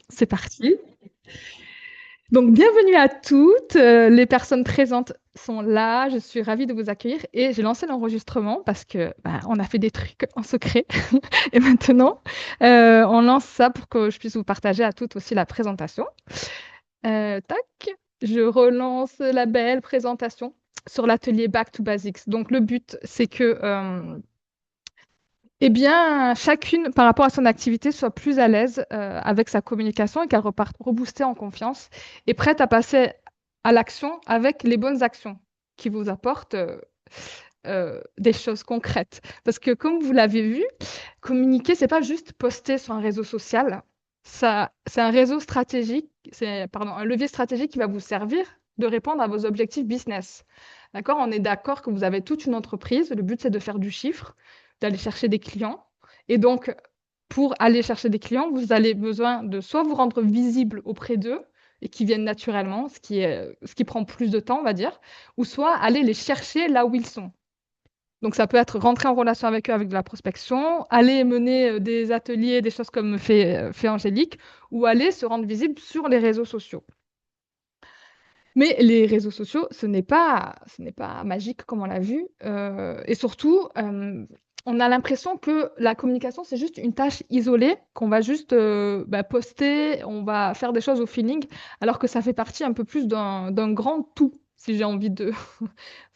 C'est parti. Donc, bienvenue à toutes. Les personnes présentes sont là. Je suis ravie de vous accueillir et j'ai lancé l'enregistrement parce que on a fait des trucs en secret et maintenant on lance ça pour que je puisse vous partager à toutes aussi la présentation. Tac, je relance la belle présentation sur l'atelier Back to Basics. Donc, le but, c'est que eh bien, chacune, par rapport à son activité, soit plus à l'aise avec sa communication et qu'elle reparte reboostée en confiance et prête à passer à l'action avec les bonnes actions qui vous apportent des choses concrètes. Parce que comme vous l'avez vu, communiquer, c'est pas juste poster sur un réseau social. Ça, c'est un réseau stratégique, c'est, pardon, un levier stratégique qui va vous servir de répondre à vos objectifs business. D'accord? On est d'accord que vous avez toute une entreprise. Le but, c'est de faire du chiffre, d'aller chercher des clients. Et donc, pour aller chercher des clients, vous avez besoin de soit vous rendre visible auprès d'eux et qui viennent naturellement, ce qui prend plus de temps, on va dire, ou soit aller les chercher là où ils sont. Donc, ça peut être rentrer en relation avec eux avec de la prospection, aller mener des ateliers, des choses comme fait Angélique, ou aller se rendre visible sur les réseaux sociaux. Mais les réseaux sociaux, ce n'est pas magique comme on l'a vu. Et surtout, on a l'impression que la communication, c'est juste une tâche isolée, qu'on va juste poster, on va faire des choses au feeling, alors que ça fait partie un peu plus d'un grand tout, si j'ai envie de...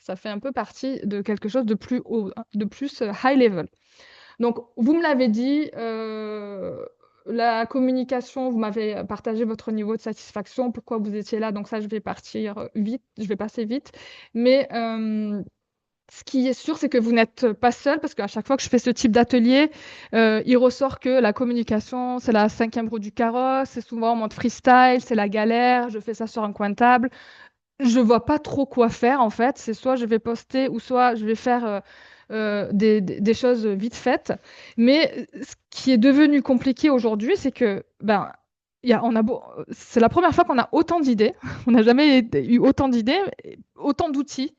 Ça fait un peu partie de quelque chose de plus haut, hein, de plus high level. Donc, vous me l'avez dit, la communication, vous m'avez partagé votre niveau de satisfaction, pourquoi vous étiez là. Donc ça, je vais partir vite, je vais passer vite. Mais ce qui est sûr, c'est que vous n'êtes pas seul, parce qu'à chaque fois que je fais ce type d'atelier, il ressort que la communication, c'est la cinquième roue du carrosse, c'est souvent en mode freestyle, c'est la galère, je fais ça sur un coin de table. Je vois pas trop quoi faire en fait. C'est soit je vais poster ou soit je vais faire des choses vite faites. Mais ce qui est devenu compliqué aujourd'hui, c'est que c'est la première fois qu'on a autant d'idées. On n'a jamais eu autant d'idées, autant d'outils.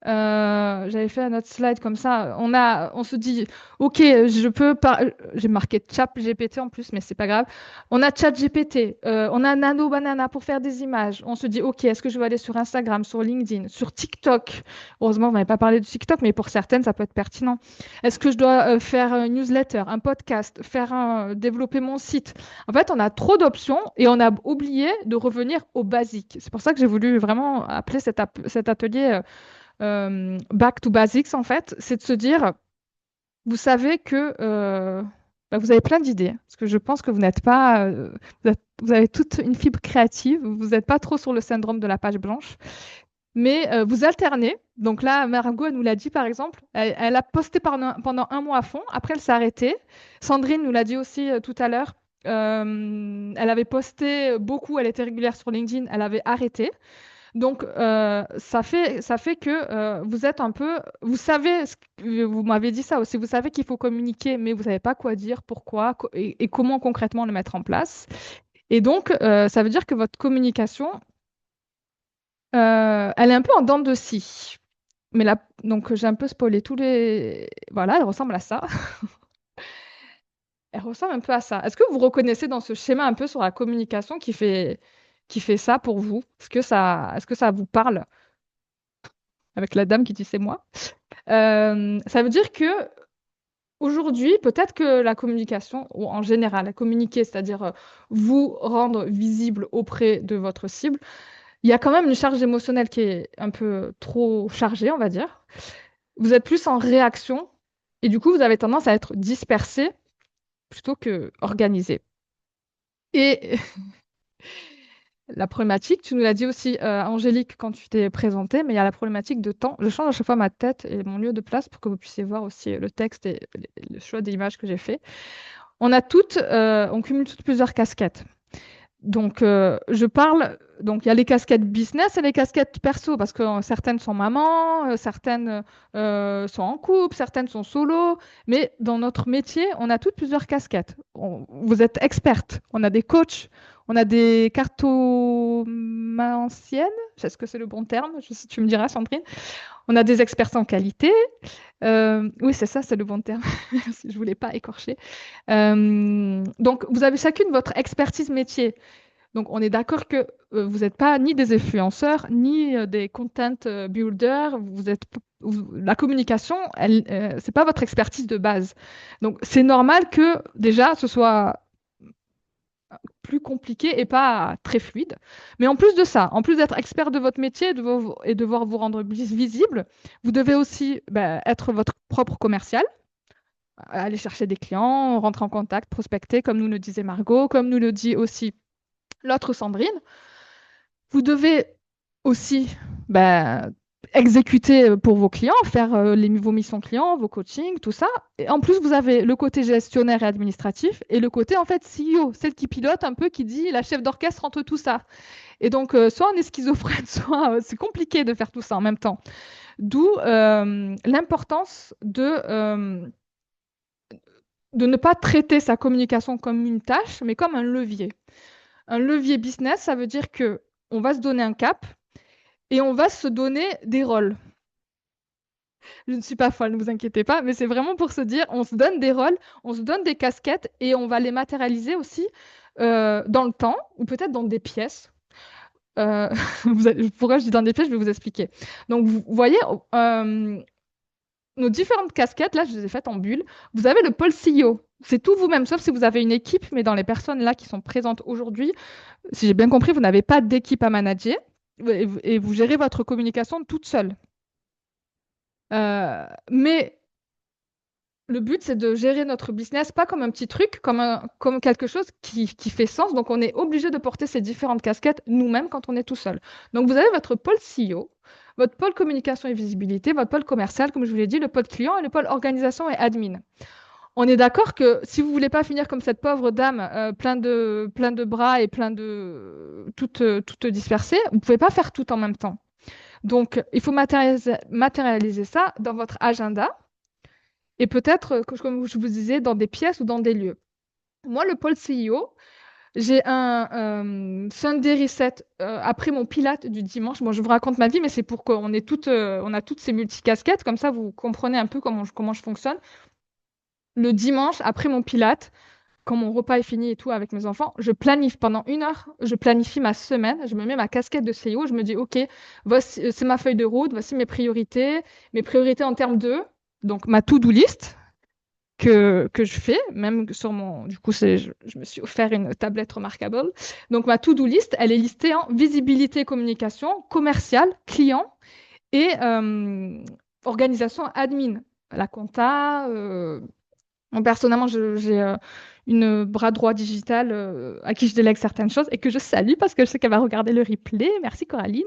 J'avais fait un autre slide comme ça. On se dit, ok, j'ai marqué Chat GPT en plus, mais c'est pas grave. On a Chat GPT, on a Nano Banana pour faire des images. On se dit, ok, est-ce que je vais aller sur Instagram, sur LinkedIn, sur TikTok? Heureusement, vous n'avez pas parlé de TikTok, mais pour certaines, ça peut être pertinent. Est-ce que je dois faire un newsletter, un podcast, développer mon site? En fait, on a trop d'options et on a oublié de revenir au basique. C'est pour ça que j'ai voulu vraiment appeler cet atelier back to basics, en fait, c'est de se dire, vous savez que vous avez plein d'idées, parce que je pense que vous n'êtes pas, vous avez toute une fibre créative, vous n'êtes pas trop sur le syndrome de la page blanche, mais vous alternez. Donc là, Margot, elle nous l'a dit, par exemple, elle a posté pendant un mois à fond, après elle s'est arrêtée. Sandrine nous l'a dit aussi tout à l'heure. Elle avait posté beaucoup, elle était régulière sur LinkedIn, elle avait arrêté. Donc, ça fait que vous êtes un peu, vous savez, vous m'avez dit ça aussi, vous savez qu'il faut communiquer, mais vous savez pas quoi dire, pourquoi et comment concrètement le mettre en place. Et donc, ça veut dire que votre communication, elle est un peu en dents de scie. Mais là, donc j'ai un peu spoilé tous les... Voilà, elle ressemble à ça. Elle ressemble un peu à ça. Est-ce que vous reconnaissez dans ce schéma un peu sur la communication qui fait ça pour vous? Est-ce que ça vous parle avec la dame qui dit c'est moi? Ça veut dire que aujourd'hui, peut-être que la communication, ou en général, la communiquer, c'est-à-dire vous rendre visible auprès de votre cible, il y a quand même une charge émotionnelle qui est un peu trop chargée, on va dire. Vous êtes plus en réaction et du coup, vous avez tendance à être dispersé plutôt que organisé. Et la problématique, tu nous l'as dit aussi, Angélique, quand tu t'es présentée, mais il y a la problématique de temps. Je change à chaque fois ma tête et mon lieu de place pour que vous puissiez voir aussi le texte et le choix des images que j'ai fait. On cumule toutes plusieurs casquettes. Donc, donc il y a les casquettes business et les casquettes perso, parce que certaines sont mamans, certaines sont en couple, certaines sont solo, mais dans notre métier, on a toutes plusieurs casquettes. Vous êtes experte, on a des coachs, On a des cartomanciennes, est-ce que c'est le bon terme? Tu me diras, Sandrine. On a des experts en qualité. Oui, c'est ça, c'est le bon terme. Merci, je ne voulais pas écorcher. Donc, vous avez chacune votre expertise métier. Donc, on est d'accord que vous n'êtes pas ni des influenceurs, ni des content builders. La communication, c'est pas votre expertise de base. Donc, c'est normal que déjà, ce soit plus compliqué et pas très fluide. Mais en plus de ça, en plus d'être expert de votre métier et devoir vous rendre visible, vous devez aussi être votre propre commercial, aller chercher des clients, rentrer en contact, prospecter, comme nous le disait Margot, comme nous le dit aussi l'autre Sandrine. Vous devez aussi exécuter pour vos clients, faire vos missions clients, vos coachings, tout ça. Et en plus, vous avez le côté gestionnaire et administratif et le côté en fait CEO, celle qui pilote un peu, qui dit la chef d'orchestre entre tout ça. Et donc, soit on est schizophrène, soit c'est compliqué de faire tout ça en même temps. D'où l'importance de ne pas traiter sa communication comme une tâche, mais comme un levier. Un levier business, ça veut dire que on va se donner un cap et on va se donner des rôles. Je ne suis pas folle, ne vous inquiétez pas, mais c'est vraiment pour se dire, on se donne des rôles, on se donne des casquettes et on va les matérialiser aussi dans le temps ou peut-être dans des pièces. Pourquoi je dis dans des pièces, je vais vous expliquer. Donc, vous voyez, nos différentes casquettes, là, je les ai faites en bulle. Vous avez le pôle CEO. C'est tout vous-même, sauf si vous avez une équipe, mais dans les personnes là qui sont présentes aujourd'hui, si j'ai bien compris, vous n'avez pas d'équipe à manager et vous gérez votre communication toute seule. Mais le but, c'est de gérer notre business, pas comme un petit truc, comme quelque chose qui fait sens. Donc, on est obligé de porter ces différentes casquettes nous-mêmes quand on est tout seul. Donc, vous avez votre pôle CEO, votre pôle communication et visibilité, votre pôle commercial, comme je vous l'ai dit, le pôle client et le pôle organisation et admin. On est d'accord que si vous voulez pas finir comme cette pauvre dame, plein de bras et toute dispersée, vous pouvez pas faire tout en même temps. Donc, il faut matérialiser ça dans votre agenda et peut-être, comme je vous disais, dans des pièces ou dans des lieux. Moi, le pôle CEO, j'ai un Sunday Reset après mon Pilate du dimanche. Bon, je vous raconte ma vie, mais c'est pour qu'on ait on a toutes ces multicasquettes. Comme ça, vous comprenez un peu comment je fonctionne. Le dimanche, après mon Pilate, quand mon repas est fini et tout avec mes enfants, je planifie pendant 1 heure, je planifie ma semaine, je me mets ma casquette de CEO, je me dis, OK, voici, c'est ma feuille de route, voici mes priorités en termes de, donc ma to-do list que je fais, même sur mon, du coup, je me suis offert une tablette remarquable. Donc ma to-do list, elle est listée en visibilité, communication, commercial, client et organisation admin, la compta, personnellement, j'ai une bras droit digital à qui je délègue certaines choses et que je salue parce que je sais qu'elle va regarder le replay. Merci Coraline.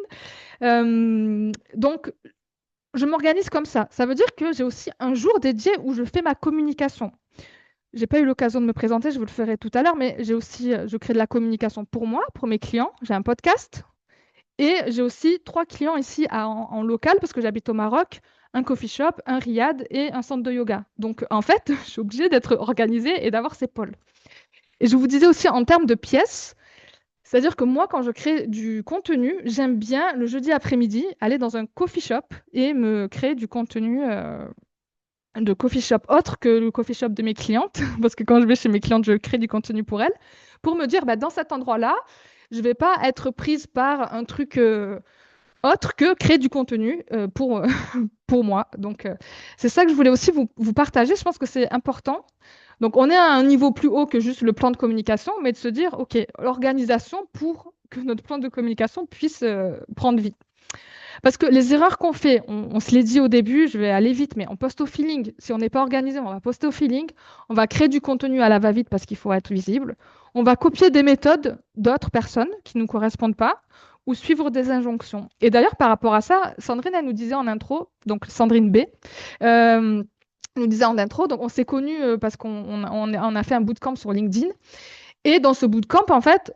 Donc, je m'organise comme ça. Ça veut dire que j'ai aussi un jour dédié où je fais ma communication. J'ai pas eu l'occasion de me présenter, je vous le ferai tout à l'heure, mais je crée de la communication pour moi, pour mes clients. J'ai un podcast et j'ai aussi 3 clients ici en local parce que j'habite au Maroc, un coffee shop, un riad et un centre de yoga. Donc, en fait, je suis obligée d'être organisée et d'avoir ces pôles. Et je vous disais aussi en termes de pièces, c'est-à-dire que moi, quand je crée du contenu, j'aime bien le jeudi après-midi aller dans un coffee shop et me créer du contenu de coffee shop autre que le coffee shop de mes clientes, parce que quand je vais chez mes clientes, je crée du contenu pour elles, pour me dire, dans cet endroit-là, je ne vais pas être prise par un truc autre que créer du contenu pour moi. Donc, c'est ça que je voulais aussi vous partager. Je pense que c'est important. Donc, on est à un niveau plus haut que juste le plan de communication, mais de se dire, OK, l'organisation pour que notre plan de communication puisse prendre vie. Parce que les erreurs qu'on fait, on se les dit au début, je vais aller vite, mais on poste au feeling. Si on n'est pas organisé, on va poster au feeling. On va créer du contenu à la va-vite parce qu'il faut être visible. On va copier des méthodes d'autres personnes qui ne nous correspondent pas ou suivre des injonctions. Et d'ailleurs, par rapport à ça, Sandrine, elle nous disait en intro, donc Sandrine B, nous disait en intro, donc on s'est connus parce qu'on a fait un bootcamp sur LinkedIn. Et dans ce bootcamp, en fait,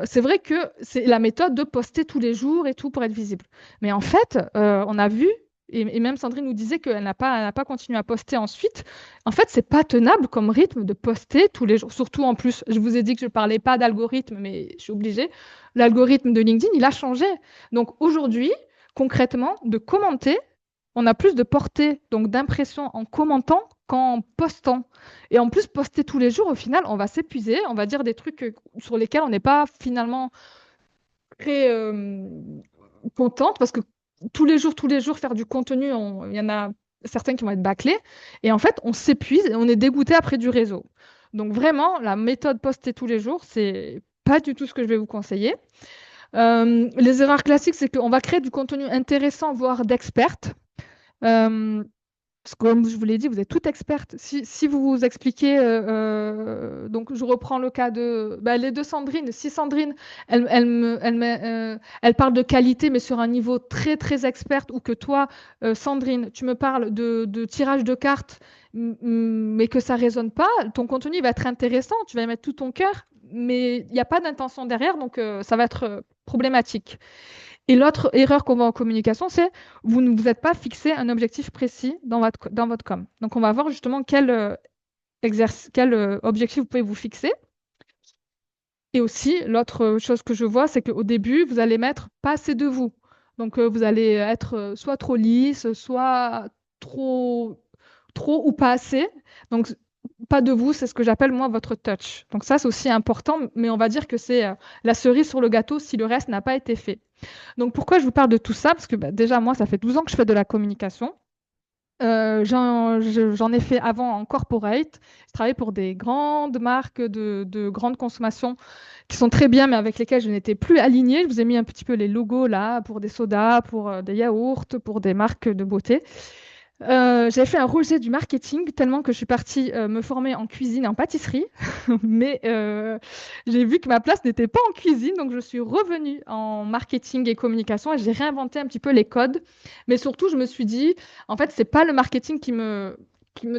c'est vrai que c'est la méthode de poster tous les jours et tout pour être visible. Mais en fait, on a vu Et même Sandrine nous disait qu'elle n'a pas continué à poster ensuite. En fait, c'est pas tenable comme rythme de poster tous les jours. Surtout en plus, je vous ai dit que je ne parlais pas d'algorithme, mais je suis obligée. L'algorithme de LinkedIn, il a changé. Donc aujourd'hui, concrètement, de commenter, on a plus de portée, donc d'impression en commentant qu'en postant. Et en plus, poster tous les jours, au final, on va s'épuiser, on va dire des trucs sur lesquels on n'est pas finalement très contente parce que tous les jours, faire du contenu, il y en a certains qui vont être bâclés. Et en fait, on s'épuise et on est dégoûté après du réseau. Donc vraiment, la méthode poster tous les jours, c'est pas du tout ce que je vais vous conseiller. Les erreurs classiques, c'est qu'on va créer du contenu intéressant, voire d'expertes. Euh, Parce que comme je vous l'ai dit, vous êtes toute experte. Si vous vous expliquez, donc je reprends le cas de les deux Sandrine. Si Sandrine, elle parle de qualité, mais sur un niveau très très experte, ou que toi, Sandrine, tu me parles de tirage de cartes, mais que ça résonne pas, ton contenu va être intéressant, tu vas y mettre tout ton cœur, mais il n'y a pas d'intention derrière, donc ça va être problématique. Et l'autre erreur qu'on voit en communication, c'est vous ne vous êtes pas fixé un objectif précis dans votre com. Donc, on va voir justement quel objectif vous pouvez vous fixer. Et aussi, l'autre chose que je vois, c'est qu'au début, vous allez mettre pas assez de vous. Donc, vous allez être soit trop lisse, soit trop, trop ou pas assez. Donc, pas de vous, c'est ce que j'appelle moi votre touch. Donc, ça, c'est aussi important, mais on va dire que c'est la cerise sur le gâteau si le reste n'a pas été fait. Donc, pourquoi je vous parle de tout ça? Parce que déjà, moi, ça fait 12 ans que je fais de la communication. J'en ai fait avant en corporate. Je travaillais pour des grandes marques de grande consommation qui sont très bien, mais avec lesquelles je n'étais plus alignée. Je vous ai mis un petit peu les logos là pour des sodas, pour des yaourts, pour des marques de beauté. J'avais fait un rejet du marketing tellement que je suis partie me former en cuisine et en pâtisserie, mais j'ai vu que ma place n'était pas en cuisine, donc je suis revenue en marketing et communication et j'ai réinventé un petit peu les codes. Mais surtout, je me suis dit, en fait, c'est pas le marketing qui me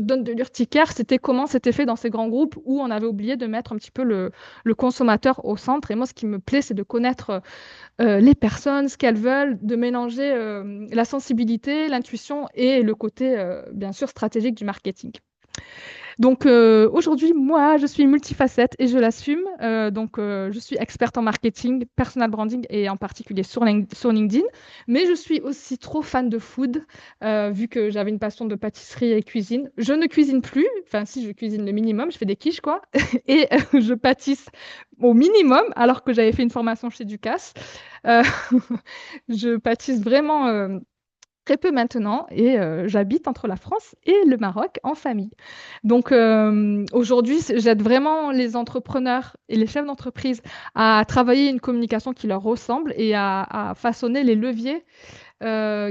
donne de l'urticaire, c'était comment c'était fait dans ces grands groupes où on avait oublié de mettre un petit peu le consommateur au centre. Et moi, ce qui me plaît, c'est de connaître les personnes, ce qu'elles veulent, de mélanger la sensibilité, l'intuition et le côté, bien sûr, stratégique du marketing. Donc aujourd'hui, moi, je suis multifacette et je l'assume. Donc, je suis experte en marketing, personal branding et en particulier sur LinkedIn. Mais je suis aussi trop fan de food, vu que j'avais une passion de pâtisserie et cuisine. Je ne cuisine plus, enfin si, je cuisine le minimum, je fais des quiches, quoi. Et je pâtisse au minimum, alors que j'avais fait une formation chez Ducasse. Euh, je pâtisse vraiment très peu maintenant et j'habite entre la France et le Maroc en famille. Donc aujourd'hui, j'aide vraiment les entrepreneurs et les chefs d'entreprise à travailler une communication qui leur ressemble et à façonner les leviers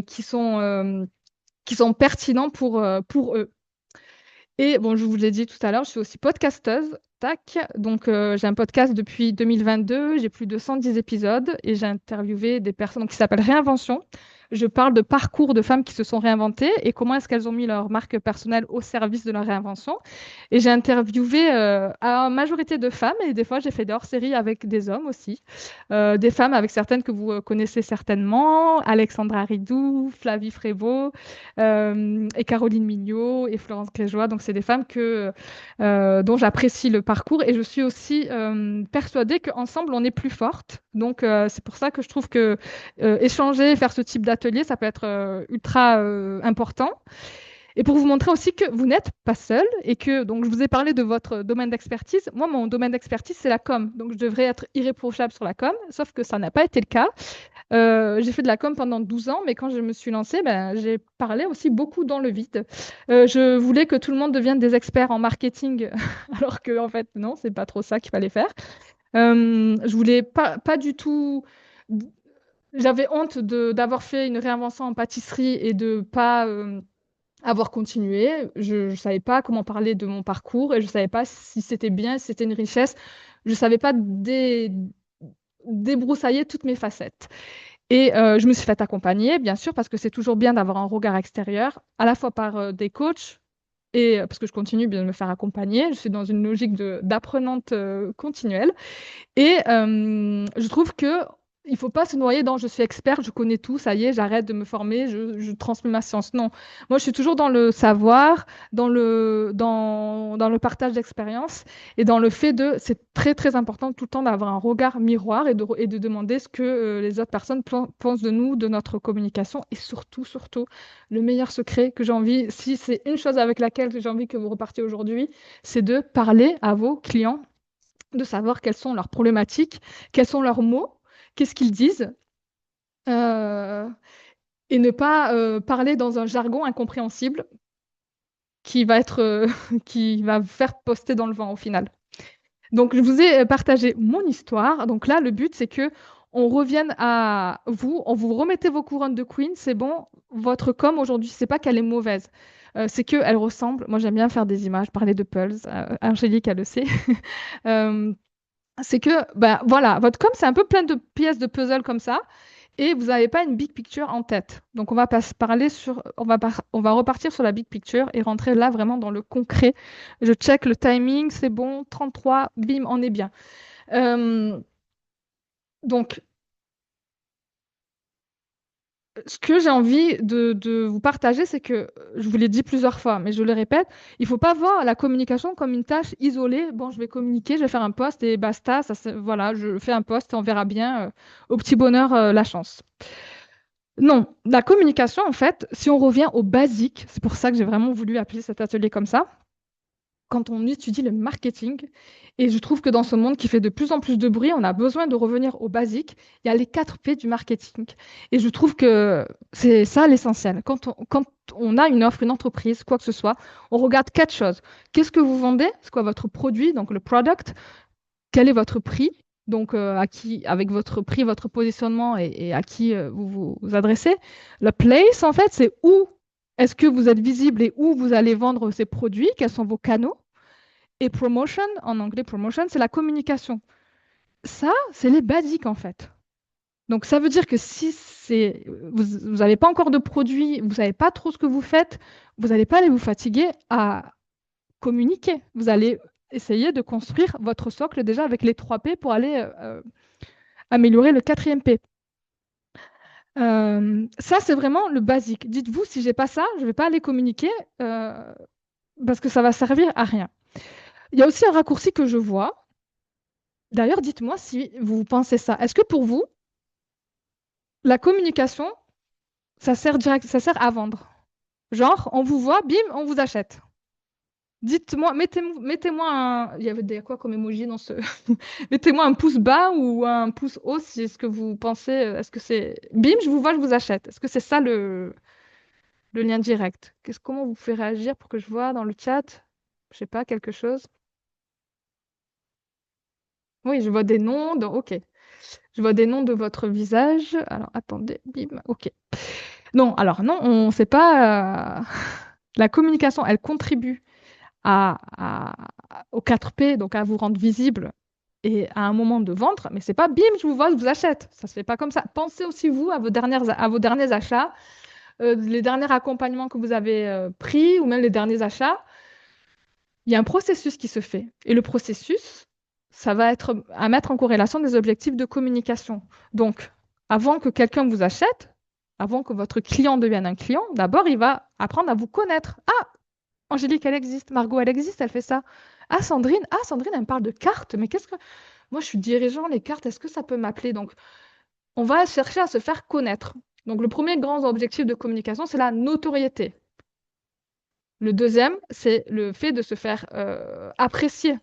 qui sont pertinents pour eux. Et bon, je vous l'ai dit tout à l'heure, je suis aussi podcasteuse. Tac. Donc, j'ai un podcast depuis 2022. J'ai plus de 110 épisodes et j'ai interviewé des personnes qui s'appellent Réinvention. Je parle de parcours de femmes qui se sont réinventées et comment est-ce qu'elles ont mis leur marque personnelle au service de leur réinvention. Et j'ai interviewé une majorité de femmes et des fois, j'ai fait des hors-séries avec des hommes aussi. Des femmes avec certaines que vous connaissez certainement, Alexandra Ridou, Flavie Frévaux, et Caroline Mignot et Florence Grégeois. Donc, c'est des femmes dont j'apprécie le parcours et je suis aussi persuadée qu'ensemble, on est plus fortes. Donc, c'est pour ça que je trouve que échanger, faire ce type d'atelier, ça peut être ultra important. Et pour vous montrer aussi que vous n'êtes pas seul et que, donc, je vous ai parlé de votre domaine d'expertise. Moi, mon domaine d'expertise, c'est la com. Donc, je devrais être irréprochable sur la com, sauf que ça n'a pas été le cas. J'ai fait de la com pendant 12 ans, mais quand je me suis lancée, j'ai parlé aussi beaucoup dans le vide. Je voulais que tout le monde devienne des experts en marketing, alors que, en fait, non, c'est pas trop ça qu'il fallait faire. Je voulais pas du tout. J'avais honte d'avoir fait une réinvention en pâtisserie et de pas avoir continué. Je ne savais pas comment parler de mon parcours et je ne savais pas si c'était bien, si c'était une richesse. Je ne savais pas débroussailler toutes mes facettes. Et je me suis fait accompagner, bien sûr, parce que c'est toujours bien d'avoir un regard extérieur, à la fois par des coachs, et parce que je continue bien de me faire accompagner. Je suis dans une logique d'apprenante continuelle. Et je trouve que il faut pas se noyer dans je suis expert, je connais tout, ça y est, j'arrête de me former, je transmets ma science. Non, moi je suis toujours dans le savoir, dans le partage d'expérience et dans le fait de, c'est très très important tout le temps d'avoir un regard miroir et de demander ce que les autres personnes pensent de nous, de notre communication et surtout, surtout, le meilleur secret que j'ai envie, si c'est une chose avec laquelle j'ai envie que vous repartiez aujourd'hui, c'est de parler à vos clients, de savoir quelles sont leurs problématiques, quels sont leurs mots, qu'est-ce qu'ils disent, euh, et ne pas parler dans un jargon incompréhensible qui va être, qui va vous faire poster dans le vent au final. Donc, je vous ai partagé mon histoire. Donc là, le but, c'est que on revienne à vous, on vous remettez vos couronnes de queen, c'est bon. Votre com aujourd'hui, c'est pas qu'elle est mauvaise, c'est qu'elle ressemble. Moi, j'aime bien faire des images, parler de Pulse. Angélique, elle le sait. Euh, c'est que, ben voilà, votre com, c'est un peu plein de pièces de puzzle comme ça, et vous n'avez pas une big picture en tête. Donc, on va repartir sur la big picture et rentrer là vraiment dans le concret. Je check le timing, c'est bon, 33, bim, on est bien. Euh, donc, ce que j'ai envie de vous partager, c'est que, je vous l'ai dit plusieurs fois, mais je le répète, il ne faut pas voir la communication comme une tâche isolée. Bon, je vais communiquer, je vais faire un post et basta. Voilà, je fais un post et on verra bien au petit bonheur la chance. Non, la communication, en fait, si on revient au basique, c'est pour ça que j'ai vraiment voulu appeler cet atelier comme ça, quand on étudie le marketing, et je trouve que dans ce monde qui fait de plus en plus de bruit, on a besoin de revenir au basique. Il y a les 4 P du marketing. Et je trouve que c'est ça l'essentiel. Quand on a une offre, une entreprise, quoi que ce soit, on regarde 4 choses. Qu'est-ce que vous vendez? C'est quoi votre produit, donc le product? Quel est votre prix? Donc, à qui, avec votre prix, votre positionnement et à qui vous adressez. Le place, en fait, c'est où est-ce que vous êtes visible et où vous allez vendre ces produits, quels sont vos canaux. Et promotion, en anglais, promotion, c'est la communication. Ça, c'est les basiques, en fait. Donc, ça veut dire que si vous n'avez pas encore de produit, vous ne savez pas trop ce que vous faites, vous n'allez pas aller vous fatiguer à communiquer. Vous allez essayer de construire votre socle déjà avec les 3 P pour aller améliorer le quatrième P. Ça, c'est vraiment le basique. Dites-vous, si j'ai pas ça, je ne vais pas aller communiquer euh, parce que ça va servir à rien. Il y a aussi un raccourci que je vois. D'ailleurs, dites-moi si vous pensez ça. Est-ce que pour vous, la communication, ça sert direct, ça sert à vendre? Genre, on vous voit, bim, on vous achète. Dites-moi, mettez-moi un. Il y avait quoi comme emoji dans ce. Mettez-moi un pouce bas ou un pouce haut si est-ce que vous pensez. Est-ce que c'est. Bim, je vous vois, je vous achète. Est-ce que c'est ça le lien direct? Comment vous pouvez réagir pour que je vois dans le chat? Je sais pas, quelque chose. Oui, je vois des noms. Ok. Je vois des noms de votre visage. Alors, attendez, bim, ok. Non, alors non, on ne sait pas. La communication, elle contribue aux 4 P, donc à vous rendre visible et à un moment de vendre, mais c'est pas bim, je vous vois, je vous achète. Ça se fait pas comme ça. Pensez aussi vous à vos derniers achats, les derniers accompagnements que vous avez pris ou même les derniers achats. Il y a un processus qui se fait. Et le processus, ça va être à mettre en corrélation des objectifs de communication. Donc, avant que quelqu'un vous achète, avant que votre client devienne un client, d'abord, il va apprendre à vous connaître. Ah, Angélique, elle existe. Margot, elle existe, elle fait ça. Ah, Sandrine, elle me parle de cartes. Mais qu'est-ce que... Moi, je suis dirigeant, les cartes, est-ce que ça peut m'appeler? Donc, on va chercher à se faire connaître. Donc, le premier grand objectif de communication, c'est la notoriété. Le deuxième, c'est le fait de se faire apprécier.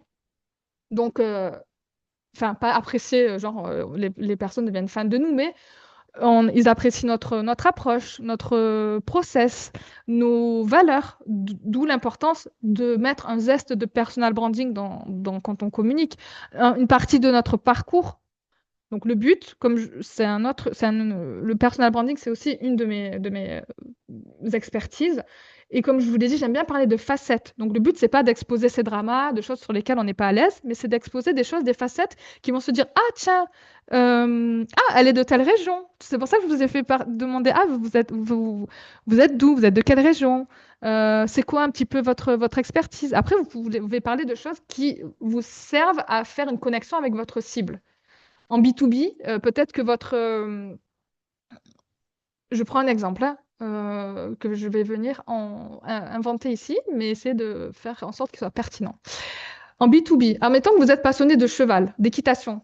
Donc, enfin, pas apprécier, genre, les personnes deviennent fans de nous, mais ils apprécient notre approche, notre process, nos valeurs, d'où l'importance de mettre un zeste de personal branding quand on communique. Une partie de notre parcours. Donc le but, c'est un autre, le personal branding, c'est aussi une de mes expertises. Et comme je vous l'ai dit, j'aime bien parler de facettes. Donc le but, c'est pas d'exposer ces dramas, de choses sur lesquelles on n'est pas à l'aise, mais c'est d'exposer des choses, des facettes qui vont se dire, ah tiens, elle est de telle région. C'est pour ça que je vous ai fait demander, ah vous êtes d'où? Vous êtes de quelle région? C'est quoi un petit peu votre expertise? Après, vous pouvez parler de choses qui vous servent à faire une connexion avec votre cible. En B2B, peut-être que je prends un exemple hein, que je vais venir inventer ici, mais essayer de faire en sorte qu'il soit pertinent. En B2B, admettons que vous êtes passionné de cheval, d'équitation.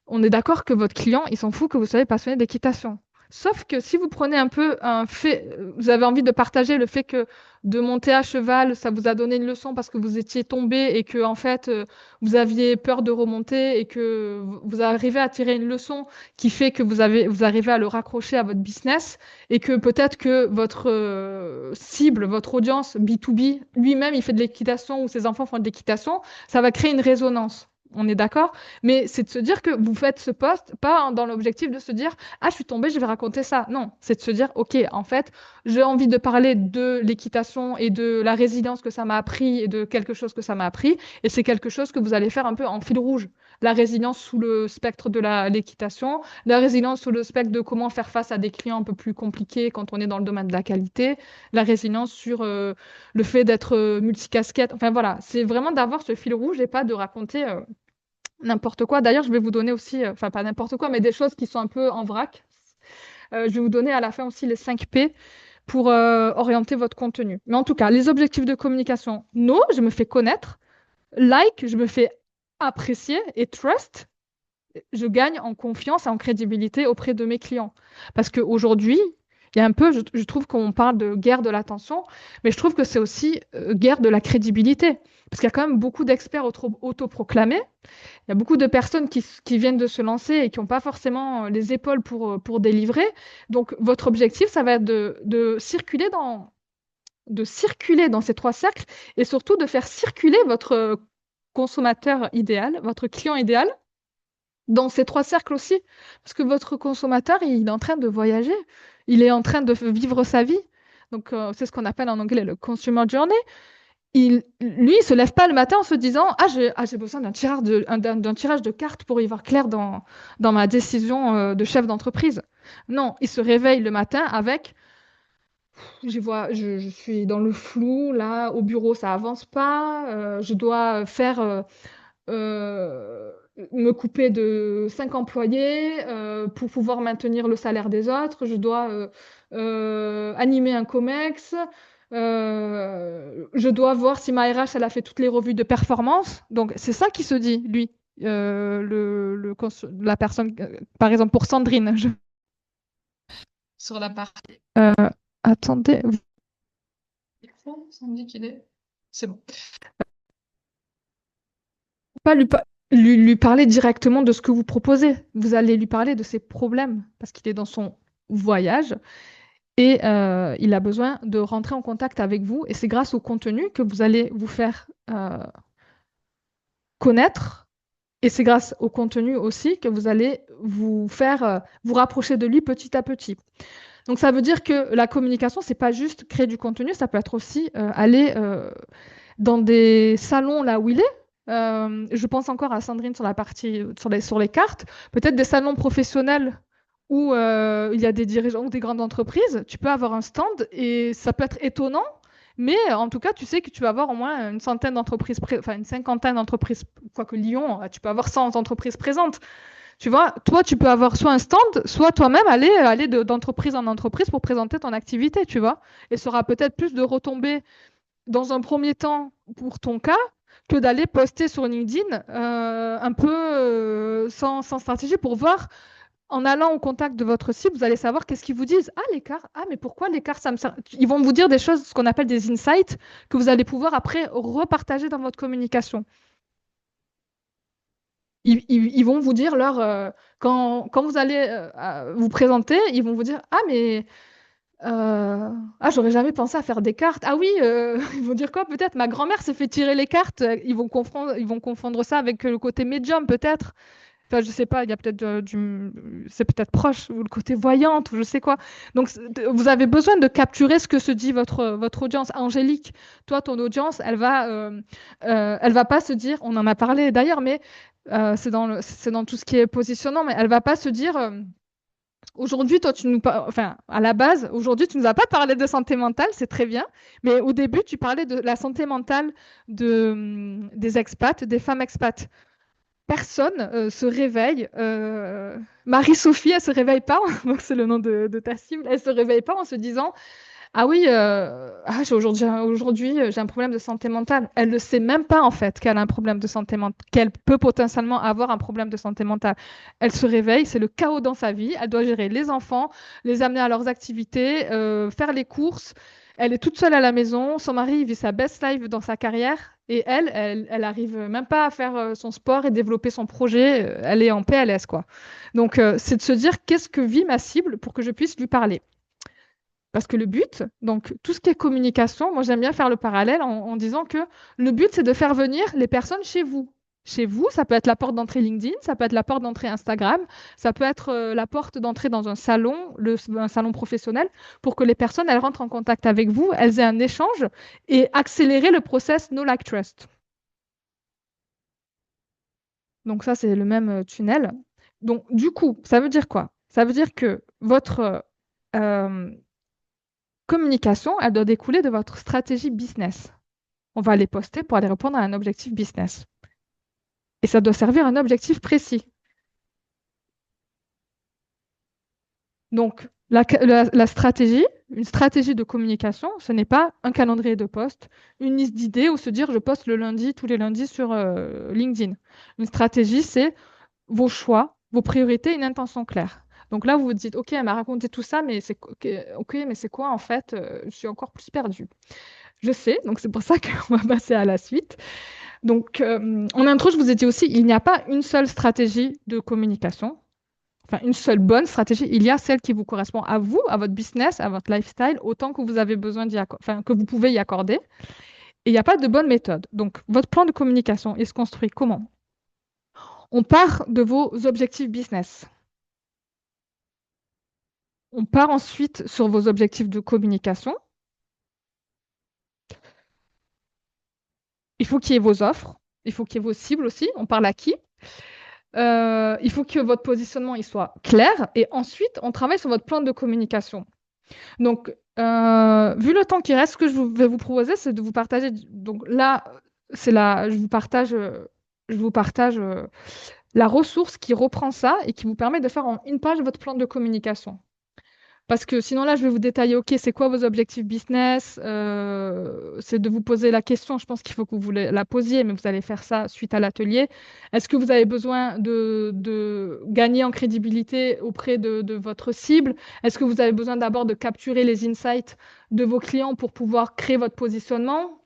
On est d'accord que votre client, il s'en fout que vous soyez passionné d'équitation. Sauf que si vous prenez un peu un fait, vous avez envie de partager le fait que de monter à cheval, ça vous a donné une leçon parce que vous étiez tombé et que en fait vous aviez peur de remonter et que vous arrivez à tirer une leçon qui fait que vous arrivez à le raccrocher à votre business et que peut-être que votre cible, votre audience B2B, lui-même il fait de l'équitation ou ses enfants font de l'équitation, ça va créer une résonance. On est d'accord? Mais c'est de se dire que vous faites ce poste, pas dans l'objectif de se dire, ah, je suis tombée, je vais raconter ça. Non, c'est de se dire, OK, en fait, j'ai envie de parler de l'équitation et de la résilience que ça m'a appris et de quelque chose que ça m'a appris. Et c'est quelque chose que vous allez faire un peu en fil rouge. La résilience sous le spectre de l'équitation, la résilience sous le spectre de comment faire face à des clients un peu plus compliqués quand on est dans le domaine de la qualité, la résilience sur le fait d'être multicasquette. Enfin voilà, c'est vraiment d'avoir ce fil rouge et pas de raconter n'importe quoi. D'ailleurs, je vais vous donner aussi, enfin pas n'importe quoi, mais des choses qui sont un peu en vrac. Je vais vous donner à la fin aussi les 5 P pour orienter votre contenu. Mais en tout cas, les objectifs de communication. No, je me fais connaître. Like, je me fais apprécier. Et trust, je gagne en confiance et en crédibilité auprès de mes clients. Parce qu'aujourd'hui, il y a un peu, je trouve qu'on parle de guerre de l'attention, mais je trouve que c'est aussi guerre de la crédibilité. Parce qu'il y a quand même beaucoup d'experts autoproclamés. Il y a beaucoup de personnes qui viennent de se lancer et qui n'ont pas forcément les épaules pour délivrer. Donc, votre objectif, ça va être de circuler dans ces 3 cercles et surtout de faire circuler votre consommateur idéal, votre client idéal, dans ces 3 cercles aussi. Parce que votre consommateur, il est en train de voyager, il est en train de vivre sa vie. Donc, c'est ce qu'on appelle en anglais le consumer journey. Lui, il se lève pas le matin en se disant j'ai besoin d'un tirage de cartes pour y voir clair dans ma décision de chef d'entreprise. Non, il se réveille le matin avec je suis dans le flou, là, au bureau, ça avance pas, je dois faire euh, me couper de 5 employés pour pouvoir maintenir le salaire des autres. Je dois animer un COMEX. Je dois voir si ma RH elle a fait toutes les revues de performance. Donc, c'est ça qui se dit, lui. La personne, par exemple, pour Sandrine, sur la partie. Attendez, ça me dit qu'il est. C'est bon. Pas lui parler directement de ce que vous proposez. Vous allez lui parler de ses problèmes parce qu'il est dans son voyage et il a besoin de rentrer en contact avec vous. Et c'est grâce au contenu que vous allez vous faire connaître. Et c'est grâce au contenu aussi que vous allez vous faire vous rapprocher de lui petit à petit. Donc ça veut dire que la communication, c'est pas juste créer du contenu, ça peut être aussi aller dans des salons là où il est. Je pense encore à Sandrine sur la partie sur les cartes. Peut-être des salons professionnels où il y a des dirigeants ou des grandes entreprises. Tu peux avoir un stand et ça peut être étonnant, mais en tout cas, tu sais que tu vas avoir au moins une centaine d'entreprises, enfin une cinquantaine d'entreprises, quoique Lyon, tu peux avoir 100 entreprises présentes. Tu vois, toi, tu peux avoir soit un stand, soit toi-même aller d'entreprise en entreprise pour présenter ton activité, tu vois. Et ça aura peut-être plus de retombées dans un premier temps pour ton cas que d'aller poster sur LinkedIn un peu sans stratégie pour voir, en allant au contact de votre cible, vous allez savoir qu'est-ce qu'ils vous disent. Ah, l'écart, ah, mais pourquoi l'écart, ça me sert. Ils vont vous dire des choses, ce qu'on appelle des insights, que vous allez pouvoir après repartager dans votre communication. Ils vont vous dire quand vous allez vous présenter, ils vont vous dire, ah, mais j'aurais jamais pensé à faire des cartes. Ah oui, ils vont dire quoi? Peut-être ma grand-mère s'est fait tirer les cartes. Ils vont confondre ça avec le côté médium, peut-être. Enfin, je sais pas, il y a peut-être c'est peut-être proche, ou le côté voyante, ou je sais quoi. Donc, vous avez besoin de capturer ce que se dit votre audience. Angélique, toi, ton audience, elle va pas se dire, on en a parlé d'ailleurs, mais c'est dans tout ce qui est positionnant, mais elle va pas se dire. Aujourd'hui, toi, enfin, à la base, aujourd'hui, tu nous as pas parlé de santé mentale, c'est très bien, mais au début, tu parlais de la santé mentale des expats, des femmes expats. personne se réveille. Marie-Sophie, elle se réveille pas, donc c'est le nom de ta cible, elle se réveille pas en se disant, ah oui, aujourd'hui, j'ai un problème de santé mentale. Elle ne sait même pas en fait qu'elle a un problème de santé mentale, qu'elle peut potentiellement avoir un problème de santé mentale. Elle se réveille, c'est le chaos dans sa vie. Elle doit gérer les enfants, les amener à leurs activités, faire les courses. Elle est toute seule à la maison. Son mari il vit sa best life dans sa carrière. Et elle arrive même pas à faire son sport et développer son projet. Elle est en PLS, quoi. Donc, c'est de se dire, qu'est-ce que vit ma cible pour que je puisse lui parler? Parce que le but, donc tout ce qui est communication, moi j'aime bien faire le parallèle en disant que le but, c'est de faire venir les personnes chez vous. Chez vous, ça peut être la porte d'entrée LinkedIn, ça peut être la porte d'entrée Instagram, ça peut être la porte d'entrée dans un salon, un salon professionnel, pour que les personnes, elles rentrent en contact avec vous, elles aient un échange et accélérer le process Know Like Trust. Donc ça, c'est le même tunnel. Donc du coup, ça veut dire quoi? Ça veut dire que votre euh, communication, elle doit découler de votre stratégie business. On va les poster pour aller répondre à un objectif business. Et ça doit servir un objectif précis. Donc, la stratégie, une stratégie de communication, ce n'est pas un calendrier de poste, une liste d'idées ou se dire je poste le lundi, tous les lundis sur LinkedIn. Une stratégie, c'est vos choix, vos priorités, une intention claire. Donc là, vous vous dites, OK, elle m'a raconté tout ça, mais c'est OK, mais c'est quoi en fait? Je suis encore plus perdue. Je sais, donc c'est pour ça qu'on va passer à la suite. Donc, en intro, je vous ai dit aussi, il n'y a pas une seule stratégie de communication, enfin une seule bonne stratégie. Il y a celle qui vous correspond à vous, à votre business, à votre lifestyle, autant que vous avez besoin enfin, que vous pouvez y accorder. Et il n'y a pas de bonne méthode. Donc, votre plan de communication, il se construit comment? On part de vos objectifs business. On part ensuite sur vos objectifs de communication. Il faut qu'il y ait vos offres. Il faut qu'il y ait vos cibles aussi. On parle à qui? Il faut que votre positionnement il soit clair. Et ensuite, on travaille sur votre plan de communication. Donc, vu le temps qui reste, ce que vais vous proposer, c'est de vous partager. Donc là, je vous partage la ressource qui reprend ça et qui vous permet de faire en une page votre plan de communication. Parce que sinon, là, je vais vous détailler, OK, c'est quoi vos objectifs business? C'est de vous poser la question. Je pense qu'il faut que vous la posiez, mais vous allez faire ça suite à l'atelier. Est-ce que vous avez besoin de gagner en crédibilité auprès de votre cible? Est-ce que vous avez besoin d'abord de capturer les insights de vos clients pour pouvoir créer votre positionnement?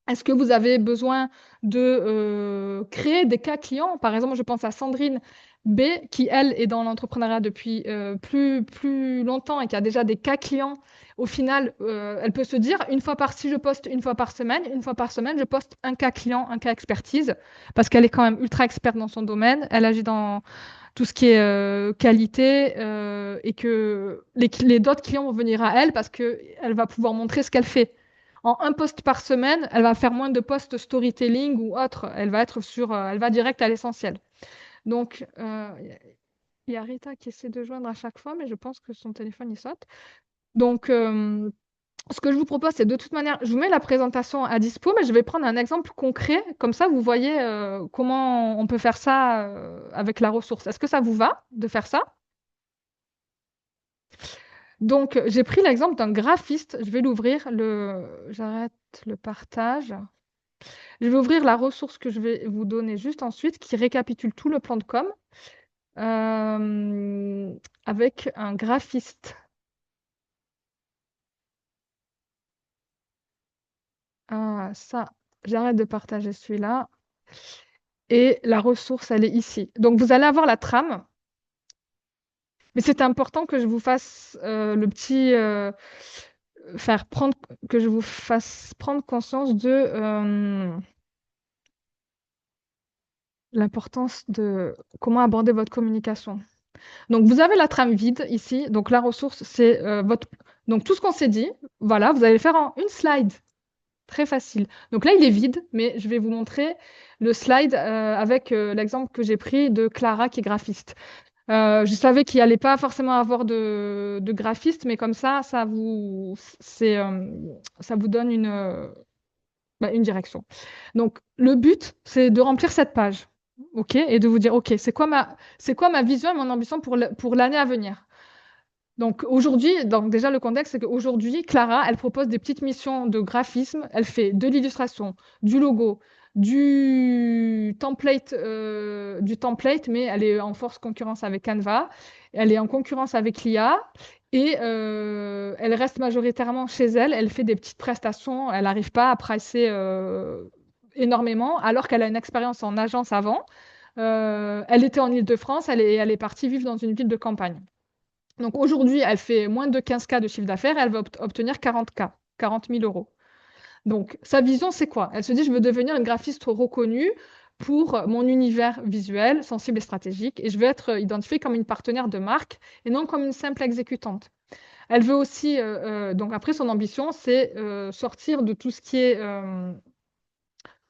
Est-ce que vous avez besoin de créer des cas clients? Par exemple, je pense à Sandrine B, qui, elle, est dans l'entrepreneuriat depuis plus longtemps et qui a déjà des cas clients. Au final, elle peut se dire, si je poste une fois par semaine, je poste un cas client, un cas expertise, parce qu'elle est quand même ultra experte dans son domaine. Elle agit dans tout ce qui est qualité et que les d'autres clients vont venir à elle parce qu'elle va pouvoir montrer ce qu'elle fait. En un post par semaine, elle va faire moins de posts storytelling ou autre. Elle va direct à l'essentiel. Donc, il y a Rita qui essaie de joindre à chaque fois, mais je pense que son téléphone il saute. Donc, ce que je vous propose, c'est de toute manière, je vous mets la présentation à dispo, mais je vais prendre un exemple concret. Comme ça, vous voyez comment on peut faire ça avec la ressource. Est-ce que ça vous va de faire ça? Donc, j'ai pris l'exemple d'un graphiste. Je vais J'arrête le partage. Je vais ouvrir la ressource que je vais vous donner juste ensuite, qui récapitule tout le plan de com euh, avec un graphiste. Ah, ça, j'arrête de partager celui-là. Et la ressource, elle est ici. Donc, vous allez avoir la trame. Mais c'est important que je vous fasse faire prendre, que je vous fasse prendre conscience de l'importance de comment aborder votre communication. Donc, vous avez la trame vide ici. Donc, la ressource, c'est votre. Donc, tout ce qu'on s'est dit, voilà, vous allez le faire en une slide. Très facile. Donc là, il est vide, mais je vais vous montrer le slide avec l'exemple que j'ai pris de Clara qui est graphiste. Je savais qu'il n'y allait pas forcément avoir de graphiste, mais comme ça vous donne une direction. Donc, le but, c'est de remplir cette page. OK, et de vous dire, OK, c'est quoi ma vision et mon ambition pour l'année à venir? Donc aujourd'hui, donc déjà le contexte, c'est qu'aujourd'hui, Clara, elle propose des petites missions de graphisme. Elle fait de l'illustration, du logo, du template, mais elle est en forte concurrence avec Canva. Elle est en concurrence avec l'IA et elle reste majoritairement chez elle. Elle fait des petites prestations. Elle n'arrive pas à pricer énormément, alors qu'elle a une expérience en agence avant. Elle était en Île-de-France. Elle est partie vivre dans une ville de campagne. Donc aujourd'hui, elle fait moins de 15K de chiffre d'affaires et elle va obtenir 40K, 40 000 euros. Donc sa vision, c'est quoi? Elle se dit, je veux devenir une graphiste reconnue pour mon univers visuel, sensible et stratégique, et je veux être identifiée comme une partenaire de marque et non comme une simple exécutante. Elle veut aussi, donc après son ambition, c'est sortir de tout ce qui est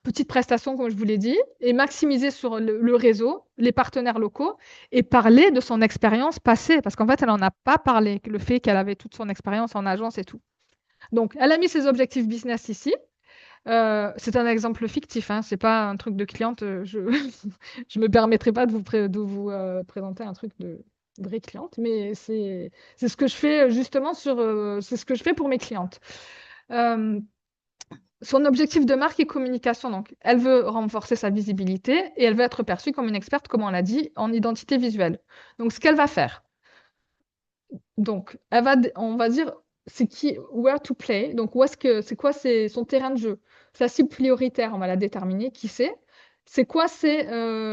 petite prestation, comme je vous l'ai dit, et maximiser sur le réseau, les partenaires locaux, et parler de son expérience passée, parce qu'en fait, elle n'en a pas parlé, le fait qu'elle avait toute son expérience en agence et tout. Donc, elle a mis ses objectifs business ici. C'est un exemple fictif, hein, c'est pas un truc de cliente. Je me permettrai pas de vous présenter un truc de vraie cliente, mais c'est ce que je fais justement c'est ce que je fais pour mes clientes. Euh, Son objectif de marque et communication, donc, elle veut renforcer sa visibilité et elle veut être perçue comme une experte, comme on l'a dit, en identité visuelle. Donc, ce qu'elle va faire, donc, on va dire, c'est qui, where to play, donc, c'est quoi son terrain de jeu, sa cible prioritaire, on va la déterminer, qui c'est quoi ses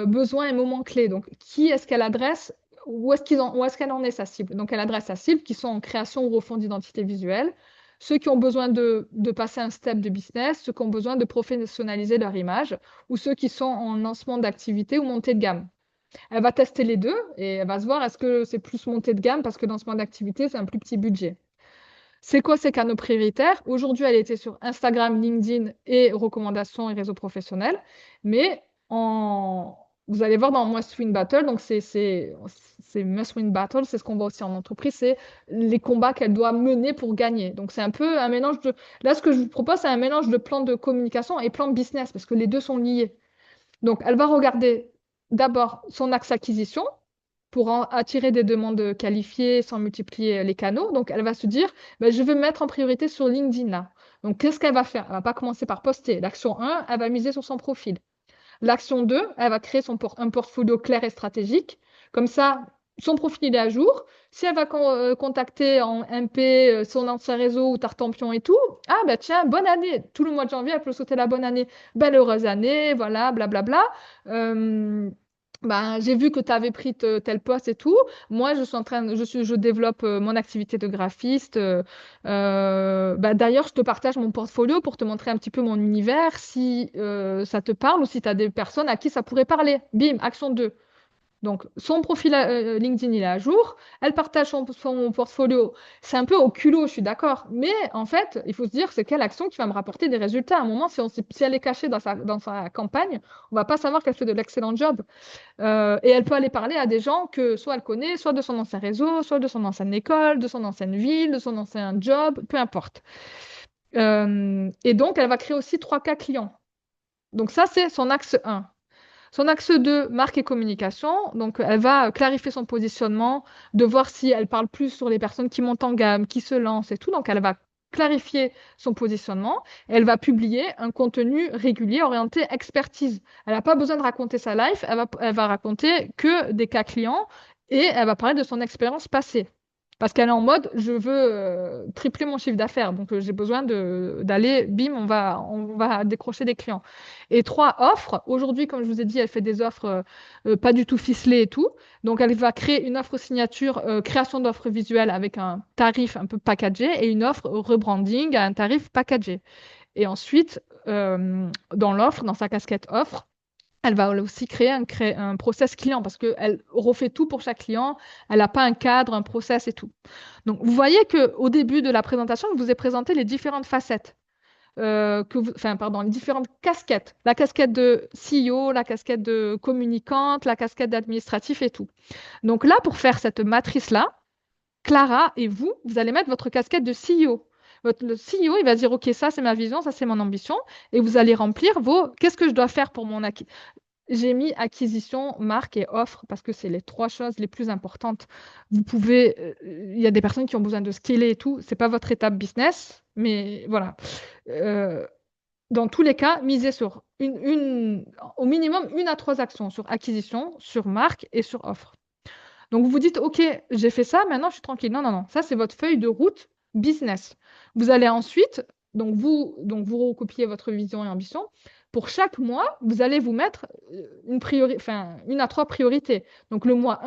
besoins et moments clés, donc, qui est-ce qu'elle adresse, où est-ce qu'elle en est sa cible. Donc, elle adresse sa cible qui sont en création ou refond d'identité visuelle, ceux qui ont besoin de passer un step de business, ceux qui ont besoin de professionnaliser leur image, ou ceux qui sont en lancement d'activité ou montée de gamme. Elle va tester les deux et elle va se voir est-ce que c'est plus montée de gamme parce que lancement d'activité, c'est un plus petit budget. C'est quoi ces canaux prioritaires? Aujourd'hui, elle était sur Instagram, LinkedIn et recommandations et réseaux professionnels. Mais vous allez voir dans Must Win Battle, donc c'est Must Win Battle, c'est ce qu'on voit aussi en entreprise, c'est les combats qu'elle doit mener pour gagner. Donc c'est un peu un mélange de... Là, ce que je vous propose, c'est un mélange de plan de communication et plan de business parce que les deux sont liés. Donc elle va regarder d'abord son axe acquisition, pour attirer des demandes qualifiées sans multiplier les canaux. Donc, elle va se dire, ben, je veux me mettre en priorité sur LinkedIn là. Donc, qu'est-ce qu'elle va faire? Elle va pas commencer par poster. L'action 1, elle va miser sur son profil. L'action 2, elle va créer un portfolio clair et stratégique. Comme ça, son profil il est à jour. Si elle va contacter en MP son ancien réseau ou Tartampion et tout, ah ben tiens, bonne année. Tout le mois de janvier, elle peut souhaiter la bonne année. Belle heureuse année, voilà, blablabla. Ben, j'ai vu que tu avais pris tel poste et tout. Moi, je développe mon activité de graphiste. Bah, d'ailleurs, je te partage mon portfolio pour te montrer un petit peu mon univers, si ça te parle ou si tu as des personnes à qui ça pourrait parler. Bim, action 2. Donc, son profil LinkedIn, il est à jour. Elle partage son portfolio. C'est un peu au culot, je suis d'accord. Mais en fait, il faut se dire, c'est quelle action qui va me rapporter des résultats. À un moment, si elle est cachée dans sa campagne, on va pas savoir qu'elle fait de l'excellent job. Et elle peut aller parler à des gens que soit elle connaît, soit de son ancien réseau, soit de son ancienne école, de son ancienne ville, de son ancien job, peu importe. Et donc, elle va créer aussi 3 cas clients. Donc ça, c'est son axe 1. Son axe 2, marque et communication. Donc, elle va clarifier son positionnement, de voir si elle parle plus sur les personnes qui montent en gamme, qui se lancent et tout. Donc, elle va clarifier son positionnement. Elle va publier un contenu régulier orienté expertise. Elle n'a pas besoin de raconter sa life. Elle va raconter que des cas clients et elle va parler de son expérience passée. Parce qu'elle est en mode, je veux tripler mon chiffre d'affaires. Donc, j'ai besoin d'aller, bim, on va décrocher des clients. Et 3, offres. Aujourd'hui, comme je vous ai dit, elle fait des offres pas du tout ficelées et tout. Donc, elle va créer une offre signature, création d'offres visuelles avec un tarif un peu packagé et une offre rebranding à un tarif packagé. Et ensuite, dans l'offre, dans sa casquette offre, elle va aussi créer un process client parce qu'elle refait tout pour chaque client. Elle n'a pas un cadre, un process et tout. Donc, vous voyez qu'au début de la présentation, je vous ai présenté les différentes facettes enfin, pardon, les différentes casquettes. La casquette de CEO, la casquette de communicante, la casquette d'administratif et tout. Donc là, pour faire cette matrice-là, Clara et vous allez mettre votre casquette de CEO. Le CEO, il va dire, OK, ça, c'est ma vision, ça, c'est mon ambition. Et vous allez remplir qu'est-ce que je dois faire pour mon acquis. J'ai mis acquisition, marque et offre parce que c'est les trois choses les plus importantes. Vous pouvez, il y a des personnes qui ont besoin de scaler et tout. C'est pas votre étape business, mais voilà. Euh, dans tous les cas, misez sur au minimum une à trois actions sur acquisition, sur marque et sur offre. Donc vous vous dites, OK, j'ai fait ça, maintenant je suis tranquille. Non, non, non. Ça, c'est votre feuille de route business. Vous allez ensuite, donc vous recopiez votre vision et ambition. Pour chaque mois, vous allez vous mettre une à trois priorités. Donc le mois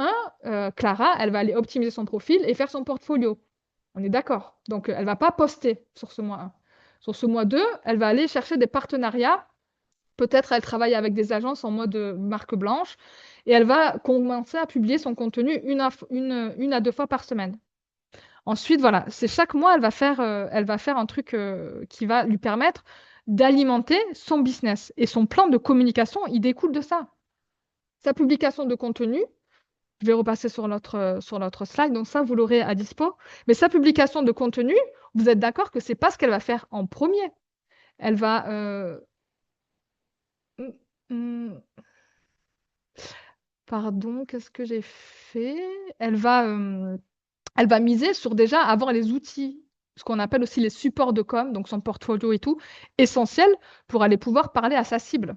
1, Clara, elle va aller optimiser son profil et faire son portfolio. On est d'accord. Donc elle ne va pas poster sur ce mois 1. Sur ce mois 2, elle va aller chercher des partenariats. Peut-être elle travaille avec des agences en mode marque blanche et elle va commencer à publier son contenu une à deux fois par semaine. Ensuite, voilà, c'est chaque mois, elle va faire un truc qui va lui permettre d'alimenter son business. Et son plan de communication, il découle de ça. Sa publication de contenu, je vais repasser sur l'autre slide, donc ça, vous l'aurez à dispo. Mais sa publication de contenu, vous êtes d'accord que c'est pas ce qu'elle va faire en premier. Elle va... hum, hum, pardon, qu'est-ce que j'ai fait? Elle va, euh, Elle va miser sur déjà avoir les outils, ce qu'on appelle aussi les supports de com, donc son portfolio et tout, essentiels pour aller pouvoir parler à sa cible.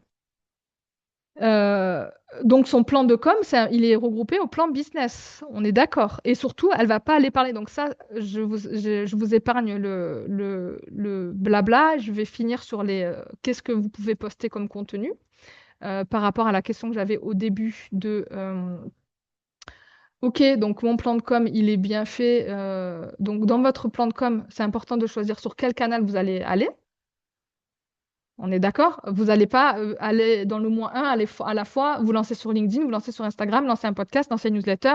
Euh, donc son plan de com, il est regroupé au plan business, on est d'accord. Et surtout, elle va pas aller parler. Donc ça, je vous épargne le blabla. Je vais finir sur les qu'est-ce que vous pouvez poster comme contenu par rapport à la question que j'avais au début de OK, donc mon plan de com, il est bien fait. Donc dans votre plan de com, c'est important de choisir sur quel canal vous allez aller. On est d'accord? Vous n'allez pas aller dans le mois 1, aller à la fois, vous lancer sur LinkedIn, vous lancer sur Instagram, lancer un podcast, lancer une newsletter,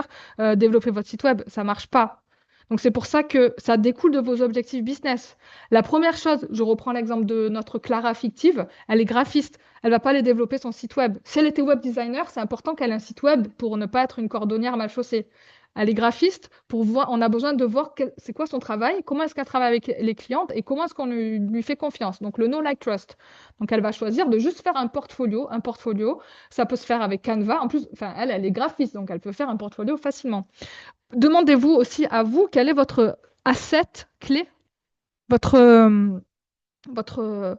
développer votre site web. Ça ne marche pas. Donc c'est pour ça que ça découle de vos objectifs business. La première chose, je reprends l'exemple de notre Clara fictive, elle est graphiste. Elle va pas aller développer son site web. Si elle était web designer, c'est important qu'elle ait un site web pour ne pas être une cordonnière mal chaussée. Elle est graphiste pour voir, on a besoin de voir c'est quoi son travail, comment est-ce qu'elle travaille avec les clientes et comment est-ce qu'on lui fait confiance. Donc le know, like, trust. Donc, elle va choisir de juste faire un portfolio. Un portfolio, ça peut se faire avec Canva. En plus, enfin, elle est graphiste, donc elle peut faire un portfolio facilement. Demandez-vous aussi à vous quel est votre asset clé, votre, votre,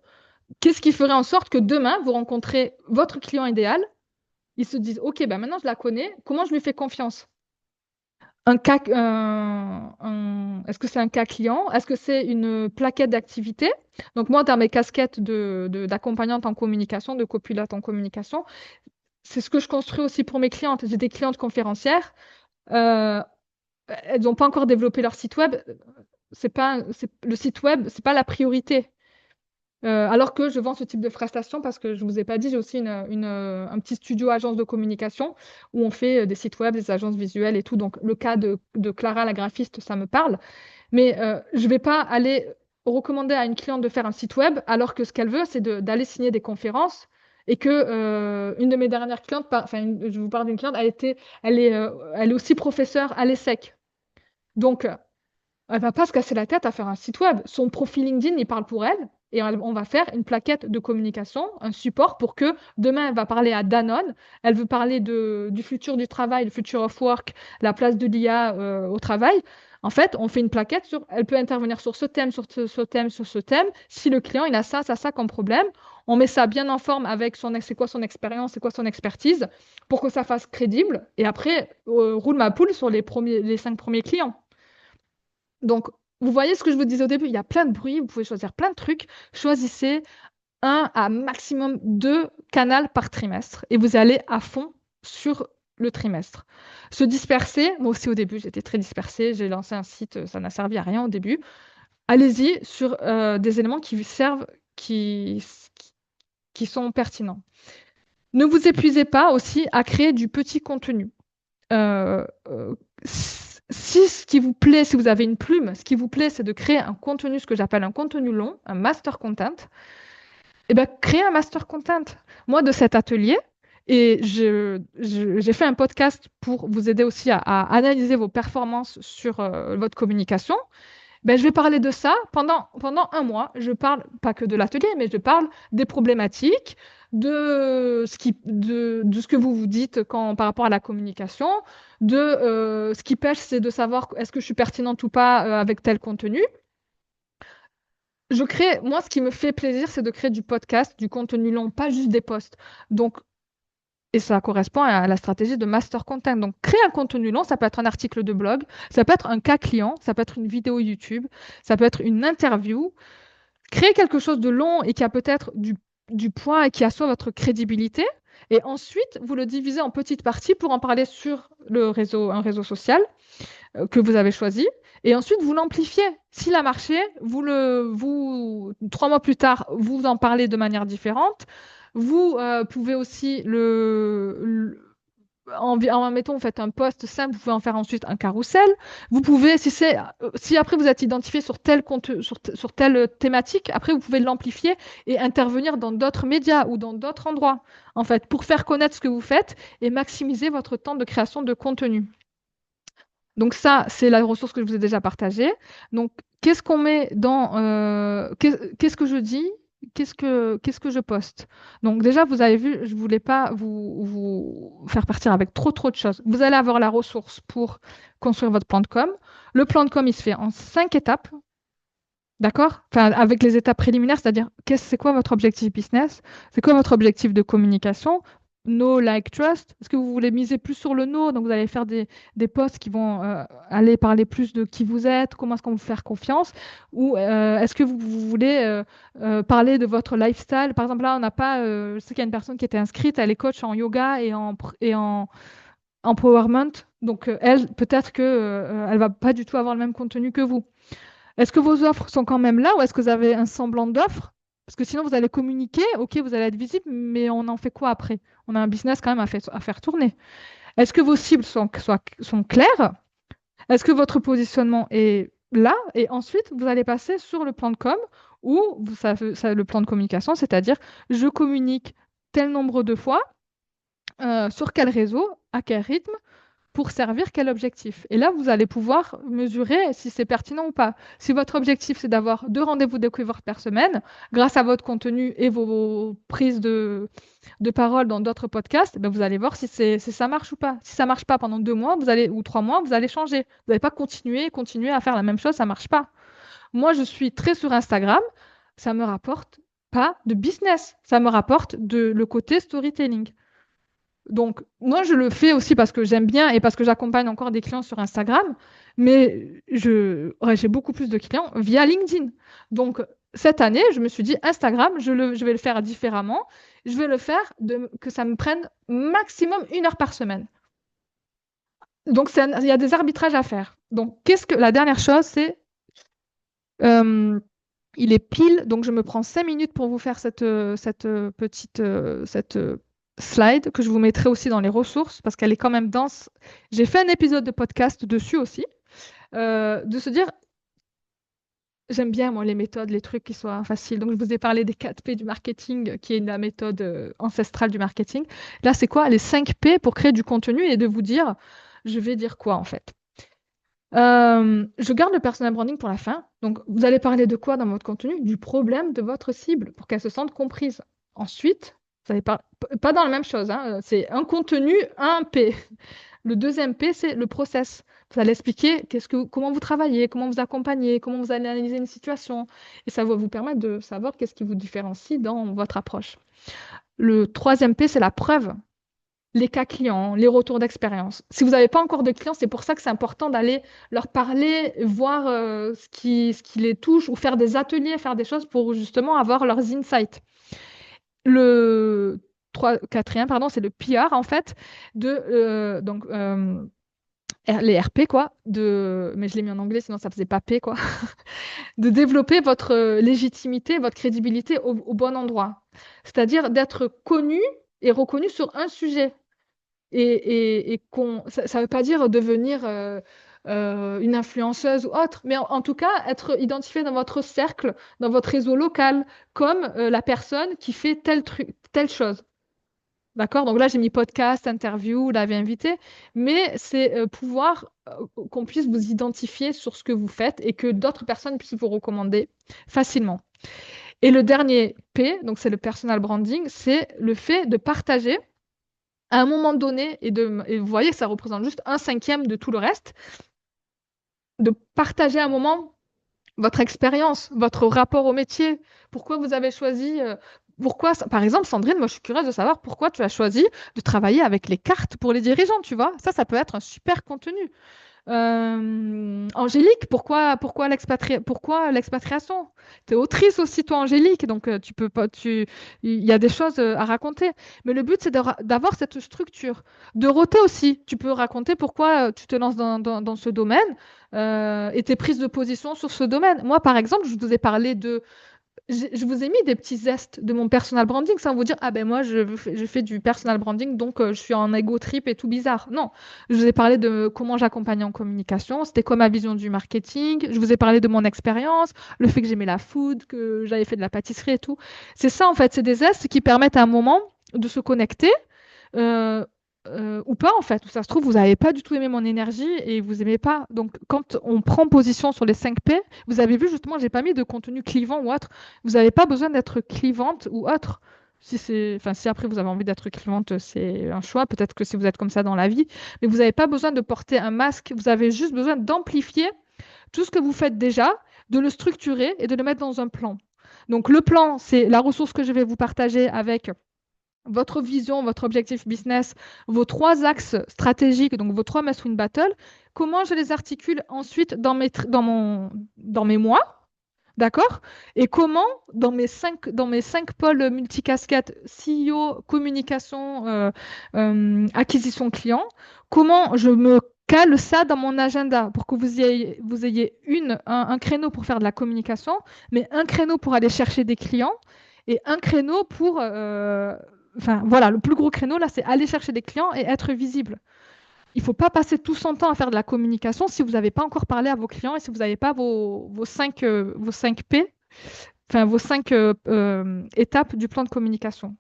qu'est-ce qui ferait en sorte que demain, vous rencontrez votre client idéal, ils se disent, OK, ben maintenant je la connais, comment je lui fais confiance? Est-ce que c'est un cas client? Est-ce que c'est une plaquette d'activité? Donc moi, dans mes casquettes d'accompagnante en communication, de copilote en communication, c'est ce que je construis aussi pour mes clientes. J'ai des clientes conférencières. euh, Elles n'ont pas encore développé leur site web. Le site web, c'est pas la priorité. Alors que je vends ce type de prestation parce que je ne vous ai pas dit, j'ai aussi un petit studio agence de communication où on fait des sites web, des agences visuelles et tout. Donc le cas de Clara, la graphiste, ça me parle. Mais je ne vais pas aller recommander à une cliente de faire un site web alors que ce qu'elle veut, c'est d'aller signer des conférences. Et que une de mes dernières clientes, je vous parle d'une cliente, elle est aussi professeure à l'ESSEC. Donc, elle va pas se casser la tête à faire un site web. Son profil LinkedIn, il parle pour elle. Et on va faire une plaquette de communication, un support pour que demain, elle va parler à Danone. Elle veut parler du futur du travail, le future of work, la place de l'IA au travail. En fait, on fait une plaquette sur, elle peut intervenir sur ce thème, sur ce thème, sur ce thème. Si le client, il a ça, ça, ça comme problème, on met ça bien en forme avec c'est quoi son expérience, c'est quoi son expertise, pour que ça fasse crédible. Et après, roule ma poule sur les 5 premiers clients. Donc, vous voyez ce que je vous disais au début, il y a plein de bruit, vous pouvez choisir plein de trucs. Choisissez un à maximum deux canaux par trimestre et vous allez à fond sur le trimestre. Se disperser, moi aussi au début, j'étais très dispersée, j'ai lancé un site, ça n'a servi à rien au début. Allez-y sur des éléments qui vous servent, qui sont pertinents. Ne vous épuisez pas aussi à créer du petit contenu. Euh, euh, si ce qui vous plaît, si vous avez une plume, ce qui vous plaît, c'est de créer un contenu, ce que j'appelle un contenu long, un master content, eh bien, créez un master content. Moi, de cet atelier, et j'ai fait un podcast pour vous aider aussi à analyser vos performances sur votre communication. Ben, je vais parler de ça pendant un mois. Je parle pas que de l'atelier, mais je parle des problématiques, de ce que vous vous dites par rapport à la communication, ce qui pêche, c'est de savoir est-ce que je suis pertinente ou pas avec tel contenu. Moi, ce qui me fait plaisir, c'est de créer du podcast, du contenu long, pas juste des posts. Donc, et ça correspond à la stratégie de master content. Donc, créer un contenu long, ça peut être un article de blog, ça peut être un cas client, ça peut être une vidéo YouTube, ça peut être une interview. Créer quelque chose de long et qui a peut-être du poids et qui assure votre crédibilité. Et ensuite, vous le divisez en petites parties pour en parler sur un réseau social que vous avez choisi. Et ensuite, vous l'amplifiez. S'il a marché, 3 mois plus tard, vous en parlez de manière différente. Vous pouvez aussi mettons, vous faites un post simple, vous pouvez en faire ensuite un carrousel. Vous pouvez, si après vous êtes identifié sur sur telle thématique, après vous pouvez l'amplifier et intervenir dans d'autres médias ou dans d'autres endroits, en fait, pour faire connaître ce que vous faites et maximiser votre temps de création de contenu. Donc ça, c'est la ressource que je vous ai déjà partagée. Donc, qu'est-ce qu'on met qu'est-ce que je dis? Qu'est-ce que je poste? Donc déjà, vous avez vu, je ne voulais pas vous faire partir avec trop de choses. Vous allez avoir la ressource pour construire votre plan de com. Le plan de com, il se fait en 5 étapes. D'accord? Enfin, avec les étapes préliminaires, c'est-à-dire c'est quoi votre objectif business? C'est quoi votre objectif de communication? No, like, trust. Est-ce que vous voulez miser plus sur le no? Donc, vous allez faire des posts qui vont aller parler plus de qui vous êtes, comment est-ce qu'on vous faire confiance? Ou est-ce que vous voulez parler de votre lifestyle? Par exemple, là, on n'a pas. Je sais qu'il y a une personne qui était inscrite, elle est coach en yoga et en empowerment. Donc, elle, peut-être que elle va pas du tout avoir le même contenu que vous. Est-ce que vos offres sont quand même là ou est-ce que vous avez un semblant d'offre? Parce que sinon, vous allez communiquer, ok, vous allez être visible, mais on en fait quoi après? On a un business quand même à faire tourner. Est-ce que vos cibles sont claires? Est-ce que votre positionnement est là? Et ensuite, vous allez passer sur le plan de com ou le plan de communication, c'est-à-dire je communique tel nombre de fois, sur quel réseau, à quel rythme, pour servir quel objectif. Et là, vous allez pouvoir mesurer si c'est pertinent ou pas. Si votre objectif, c'est d'avoir 2 rendez-vous découvertes par semaine, grâce à votre contenu et vos prises de parole dans d'autres podcasts, ben vous allez voir si ça marche ou pas. Si ça marche pas pendant 2 mois, ou 3 mois, vous allez changer. Vous n'allez pas continuer à faire la même chose, ça marche pas. Moi, je suis très sur Instagram, ça me rapporte pas de business, ça me rapporte le côté storytelling. Donc, moi, je le fais aussi parce que j'aime bien et parce que j'accompagne encore des clients sur Instagram, mais ouais, j'ai beaucoup plus de clients via LinkedIn. Donc, cette année, je me suis dit, Instagram, je vais le faire différemment. Je vais le faire que ça me prenne maximum 1 heure par semaine. Donc, il y a des arbitrages à faire. Donc, la dernière chose, c'est, euh, il est pile, donc je me prends 5 minutes pour vous faire cette slide que je vous mettrai aussi dans les ressources parce qu'elle est quand même dense. J'ai fait un épisode de podcast dessus aussi, de se dire, j'aime bien moi les méthodes, les trucs qui soient faciles. Donc je vous ai parlé des 4 P du marketing, qui est la méthode ancestrale du marketing. Là, c'est quoi? Les 5 P pour créer du contenu et de vous dire, je vais dire quoi en fait? Je garde le personal branding pour la fin. Donc, vous allez parler de quoi dans votre contenu? Du problème de votre cible pour qu'elle se sente comprise. Ensuite, vous allez pas dans la même chose, hein, c'est un contenu, un P. Le deuxième P, c'est le process. Vous allez expliquer comment vous travaillez, comment vous accompagnez, comment vous analysez une situation. Et ça va vous permettre de savoir qu'est-ce qui vous différencie dans votre approche. Le troisième P, c'est la preuve, les cas clients, les retours d'expérience. Si vous n'avez pas encore de clients, c'est pour ça que c'est important d'aller leur parler, voir ce qui les touche ou faire des ateliers, faire des choses pour justement avoir leurs insights. Le quatrième, pardon, c'est le PR en fait, les RP quoi, mais je l'ai mis en anglais sinon ça faisait pas P quoi, de développer votre légitimité, votre crédibilité au bon endroit. C'est-à-dire d'être connu et reconnu sur un sujet. Ça ne veut pas dire devenir une influenceuse ou autre, mais en tout cas être identifié dans votre cercle, dans votre réseau local, comme la personne qui fait tel truc, telle chose. D'accord? Donc là, j'ai mis podcast, interview, live invité, mais c'est pouvoir qu'on puisse vous identifier sur ce que vous faites et que d'autres personnes puissent vous recommander facilement. Et le dernier P, donc c'est le personal branding, c'est le fait de partager à un moment donné, et vous voyez que ça représente juste un cinquième de tout le reste, de partager à un moment votre expérience, votre rapport au métier, pourquoi vous avez choisi, par exemple, Sandrine, moi je suis curieuse de savoir pourquoi tu as choisi de travailler avec les cartes pour les dirigeants, tu vois. Ça peut être un super contenu. Angélique, pourquoi l'expatriation? Tu es autrice aussi, toi, Angélique, donc tu peux pas, il y a des choses à raconter. Mais le but, c'est d'avoir cette structure. Dorothée aussi, tu peux raconter pourquoi tu te lances dans ce domaine et tes prises de position sur ce domaine. Moi, par exemple, je vous ai parlé je vous ai mis des petits zestes de mon personal branding sans vous dire, ah ben moi, je fais du personal branding, donc je suis en ego trip et tout bizarre. Non, je vous ai parlé de comment j'accompagnais en communication, c'était quoi ma vision du marketing, je vous ai parlé de mon expérience, le fait que j'aimais la food, que j'avais fait de la pâtisserie et tout. C'est ça, en fait, c'est des zestes qui permettent à un moment de se connecter. euh, ou pas en fait, ou ça se trouve, vous n'avez pas du tout aimé mon énergie et vous aimez pas. Donc, quand on prend position sur les 5 P, vous avez vu justement, j'ai pas mis de contenu clivant ou autre. Vous n'avez pas besoin d'être clivante ou autre. Si après vous avez envie d'être clivante, c'est un choix. Peut-être que si vous êtes comme ça dans la vie, mais vous n'avez pas besoin de porter un masque. Vous avez juste besoin d'amplifier tout ce que vous faites déjà, de le structurer et de le mettre dans un plan. Donc, le plan, c'est la ressource que je vais vous partager avec votre vision, votre objectif business, vos 3 axes stratégiques, donc vos 3 must-win battles, comment je les articule ensuite dans mes mois, d'accord? Et comment, dans mes 5 pôles multicasquettes, CEO, communication, acquisition client, comment je me cale ça dans mon agenda pour que vous ayez un créneau pour faire de la communication, mais un créneau pour aller chercher des clients et un créneau pour enfin, voilà, le plus gros créneau, là, c'est aller chercher des clients et être visible. Il ne faut pas passer tout son temps à faire de la communication si vous n'avez pas encore parlé à vos clients et si vous n'avez pas vos 5 P, enfin vos 5 étapes du plan de communication.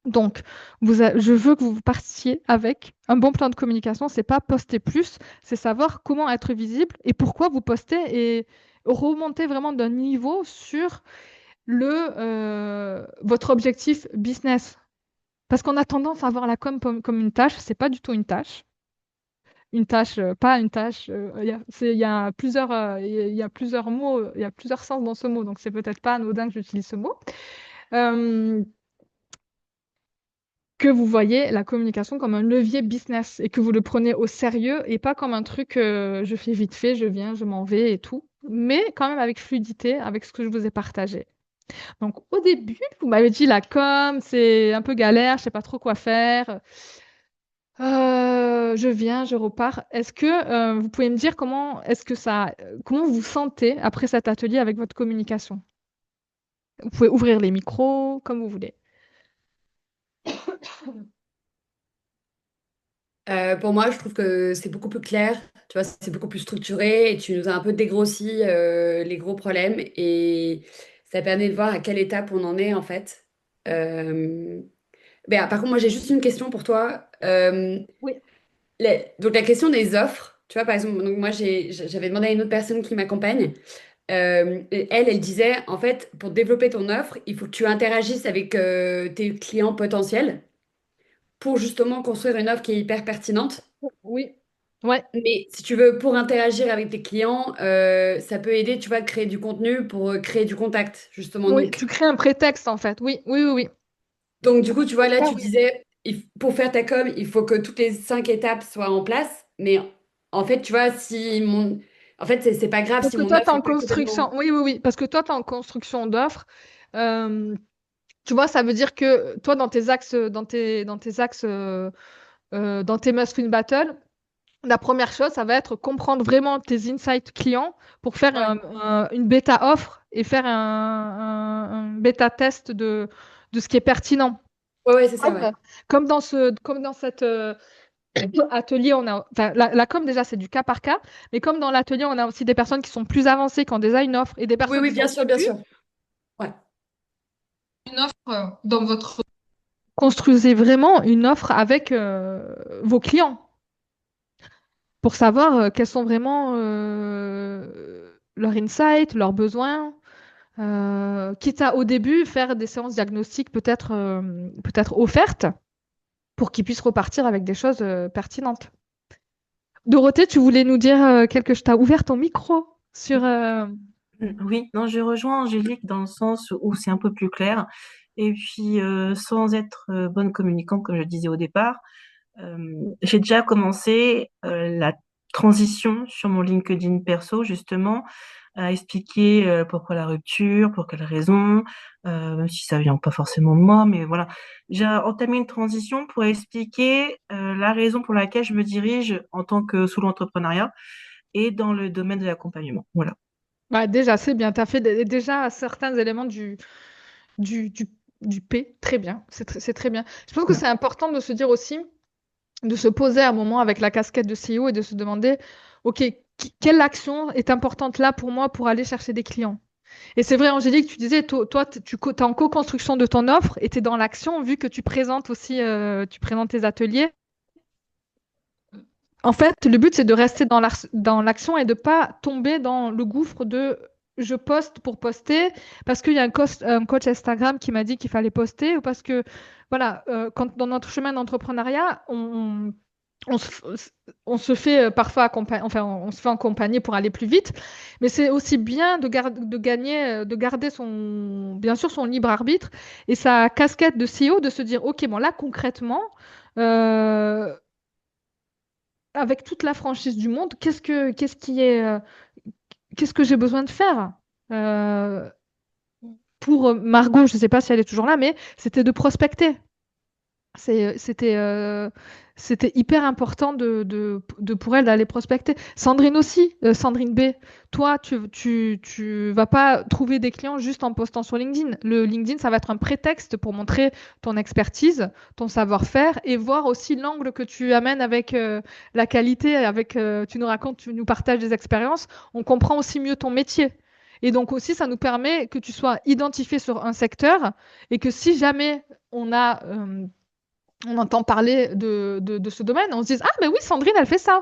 Donc, je veux que vous partiez avec un bon plan de communication. C'est pas poster plus, c'est savoir comment être visible et pourquoi vous postez et remonter vraiment d'un niveau sur votre objectif business. Parce qu'on a tendance à voir la com comme une tâche, c'est pas du tout une tâche. Une tâche, pas une tâche. Il y a plusieurs, il y a plusieurs mots, il y a plusieurs sens dans ce mot, donc c'est peut-être pas anodin que j'utilise ce mot. Euh, que vous voyez la communication comme un levier business et que vous le prenez au sérieux et pas comme un truc je fais vite fait, je viens, je m'en vais et tout, mais quand même avec fluidité, avec ce que je vous ai partagé. Donc au début, vous m'avez dit la com, c'est un peu galère, je sais pas trop quoi faire. Je viens, je repars. Est-ce que vous pouvez me dire comment vous vous sentez après cet atelier avec votre communication? Vous pouvez ouvrir les micros comme vous voulez. Pour moi, je trouve que c'est beaucoup plus clair, tu vois, c'est beaucoup plus structuré et tu nous as un peu dégrossi les gros problèmes et ça permet de voir à quelle étape on en est en fait. Euh, par contre, moi j'ai juste une question pour toi. Oui. Donc la question des offres, tu vois, par exemple, donc moi j'avais demandé à une autre personne qui m'accompagne. Et elle disait en fait, pour développer ton offre, il faut que tu interagisses avec tes clients potentiels pour justement construire une offre qui est hyper pertinente. Oui. Ouais. Mais si tu veux, pour interagir avec tes clients, ça peut aider, tu vois, à créer du contenu pour créer du contact, justement. Oui, tu crées un prétexte en fait. Oui, oui, oui, oui. Donc du coup, tu vois, là, Ça, tu oui. disais, pour faire ta com, il faut que toutes les 5 étapes soient en place. Mais en fait, tu vois, si mon... En fait, c'est pas grave Parce si que mon toi, tu es offre en est pas construction. complètement... Oui, oui, oui. Parce que toi, tu es en construction d'offres. Euh, Tu vois, ça veut dire que toi, dans tes must-win battle, la première chose, ça va être comprendre vraiment tes insights clients pour faire Ouais, une bêta offre et faire un bêta test de ce qui est pertinent. ouais, c'est ça, Comme, ouais. comme dans cet atelier, enfin, la com déjà, c'est du cas par cas, mais comme dans l'atelier, on a aussi des personnes qui sont plus avancées, qui ont déjà une offre et des Oui, personnes oui, qui sont bien au sûr, bien début. sûr. Ouais. Une offre dans votre construisez vraiment une offre avec vos clients pour savoir quels sont vraiment leurs insights, leurs besoins. Quitte à au début faire des séances diagnostiques peut-être offertes pour qu'ils puissent repartir avec des choses pertinentes. Dorothée, tu voulais nous dire quelque chose. T'as ouvert ton micro sur. Oui, non, je rejoins Angélique dans le sens où c'est un peu plus clair. Et puis, sans être bonne communicante, comme je disais au départ, j'ai déjà commencé la transition sur mon LinkedIn perso, justement, à expliquer pourquoi la rupture, pour quelles raisons, même si ça vient pas forcément de moi, mais voilà. J'ai entamé une transition pour expliquer la raison pour laquelle je me dirige en tant que sous l'entrepreneuriat et dans le domaine de l'accompagnement. Voilà. Bah, déjà, c'est bien. Tu as fait déjà certains éléments du, du, du P. Très bien. C'est très bien. Je pense que Voilà. c'est important de se dire aussi, de se poser un moment avec la casquette de CEO et de se demander, OK, quelle action est importante là pour moi pour aller chercher des clients? Et c'est vrai, Angélique, tu disais, toi, tu es en co-construction de ton offre et tu es dans l'action, vu que tu présentes aussi, tu présentes tes ateliers. En fait, le but, c'est de rester dans l'action et de pas tomber dans le gouffre de je poste pour poster parce qu'il y a un coach Instagram qui m'a dit qu'il fallait poster ou parce que, voilà, quand dans notre chemin d'entrepreneuriat, on se, on se fait parfois accompagner, enfin, on se fait accompagner pour aller plus vite, mais c'est aussi bien de gagner, de garder bien sûr, son libre arbitre et sa casquette de CEO, de se dire, OK, bon, là, concrètement, euh, avec toute la franchise du monde, qu'est-ce que j'ai besoin de faire? Euh, pour Margot, je ne sais pas si elle est toujours là, mais c'était de prospecter. C'est- C'était c'était hyper important pour elle d'aller prospecter. Sandrine aussi, Sandrine B. Toi, tu vas pas trouver des clients juste en postant sur LinkedIn. Le LinkedIn, ça va être un prétexte pour montrer ton expertise, ton savoir-faire et voir aussi l'angle que tu amènes avec la qualité, tu nous racontes, tu nous partages des expériences. On comprend aussi mieux ton métier. Et donc aussi, ça nous permet que tu sois identifié sur un secteur et que si jamais on entend parler de ce domaine, on se dit, ah, mais oui, Sandrine, elle fait ça.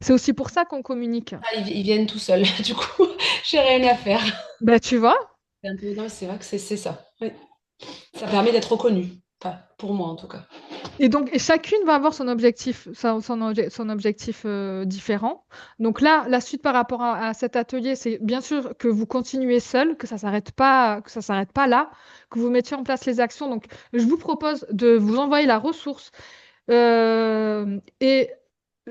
C'est aussi pour ça qu'on communique. Ah, ils viennent tout seuls. Du coup, j'ai rien à faire. Ben, tu vois? Non, c'est vrai que c'est ça. Oui. Ça permet d'être reconnu. Enfin, pour moi, en tout cas. Et donc, et chacune va avoir son objectif différent. Donc là, la suite par rapport à cet atelier, c'est bien sûr que vous continuez seul, que ça s'arrête pas là, que vous mettiez en place les actions. Donc, je vous propose de vous envoyer la ressource. Et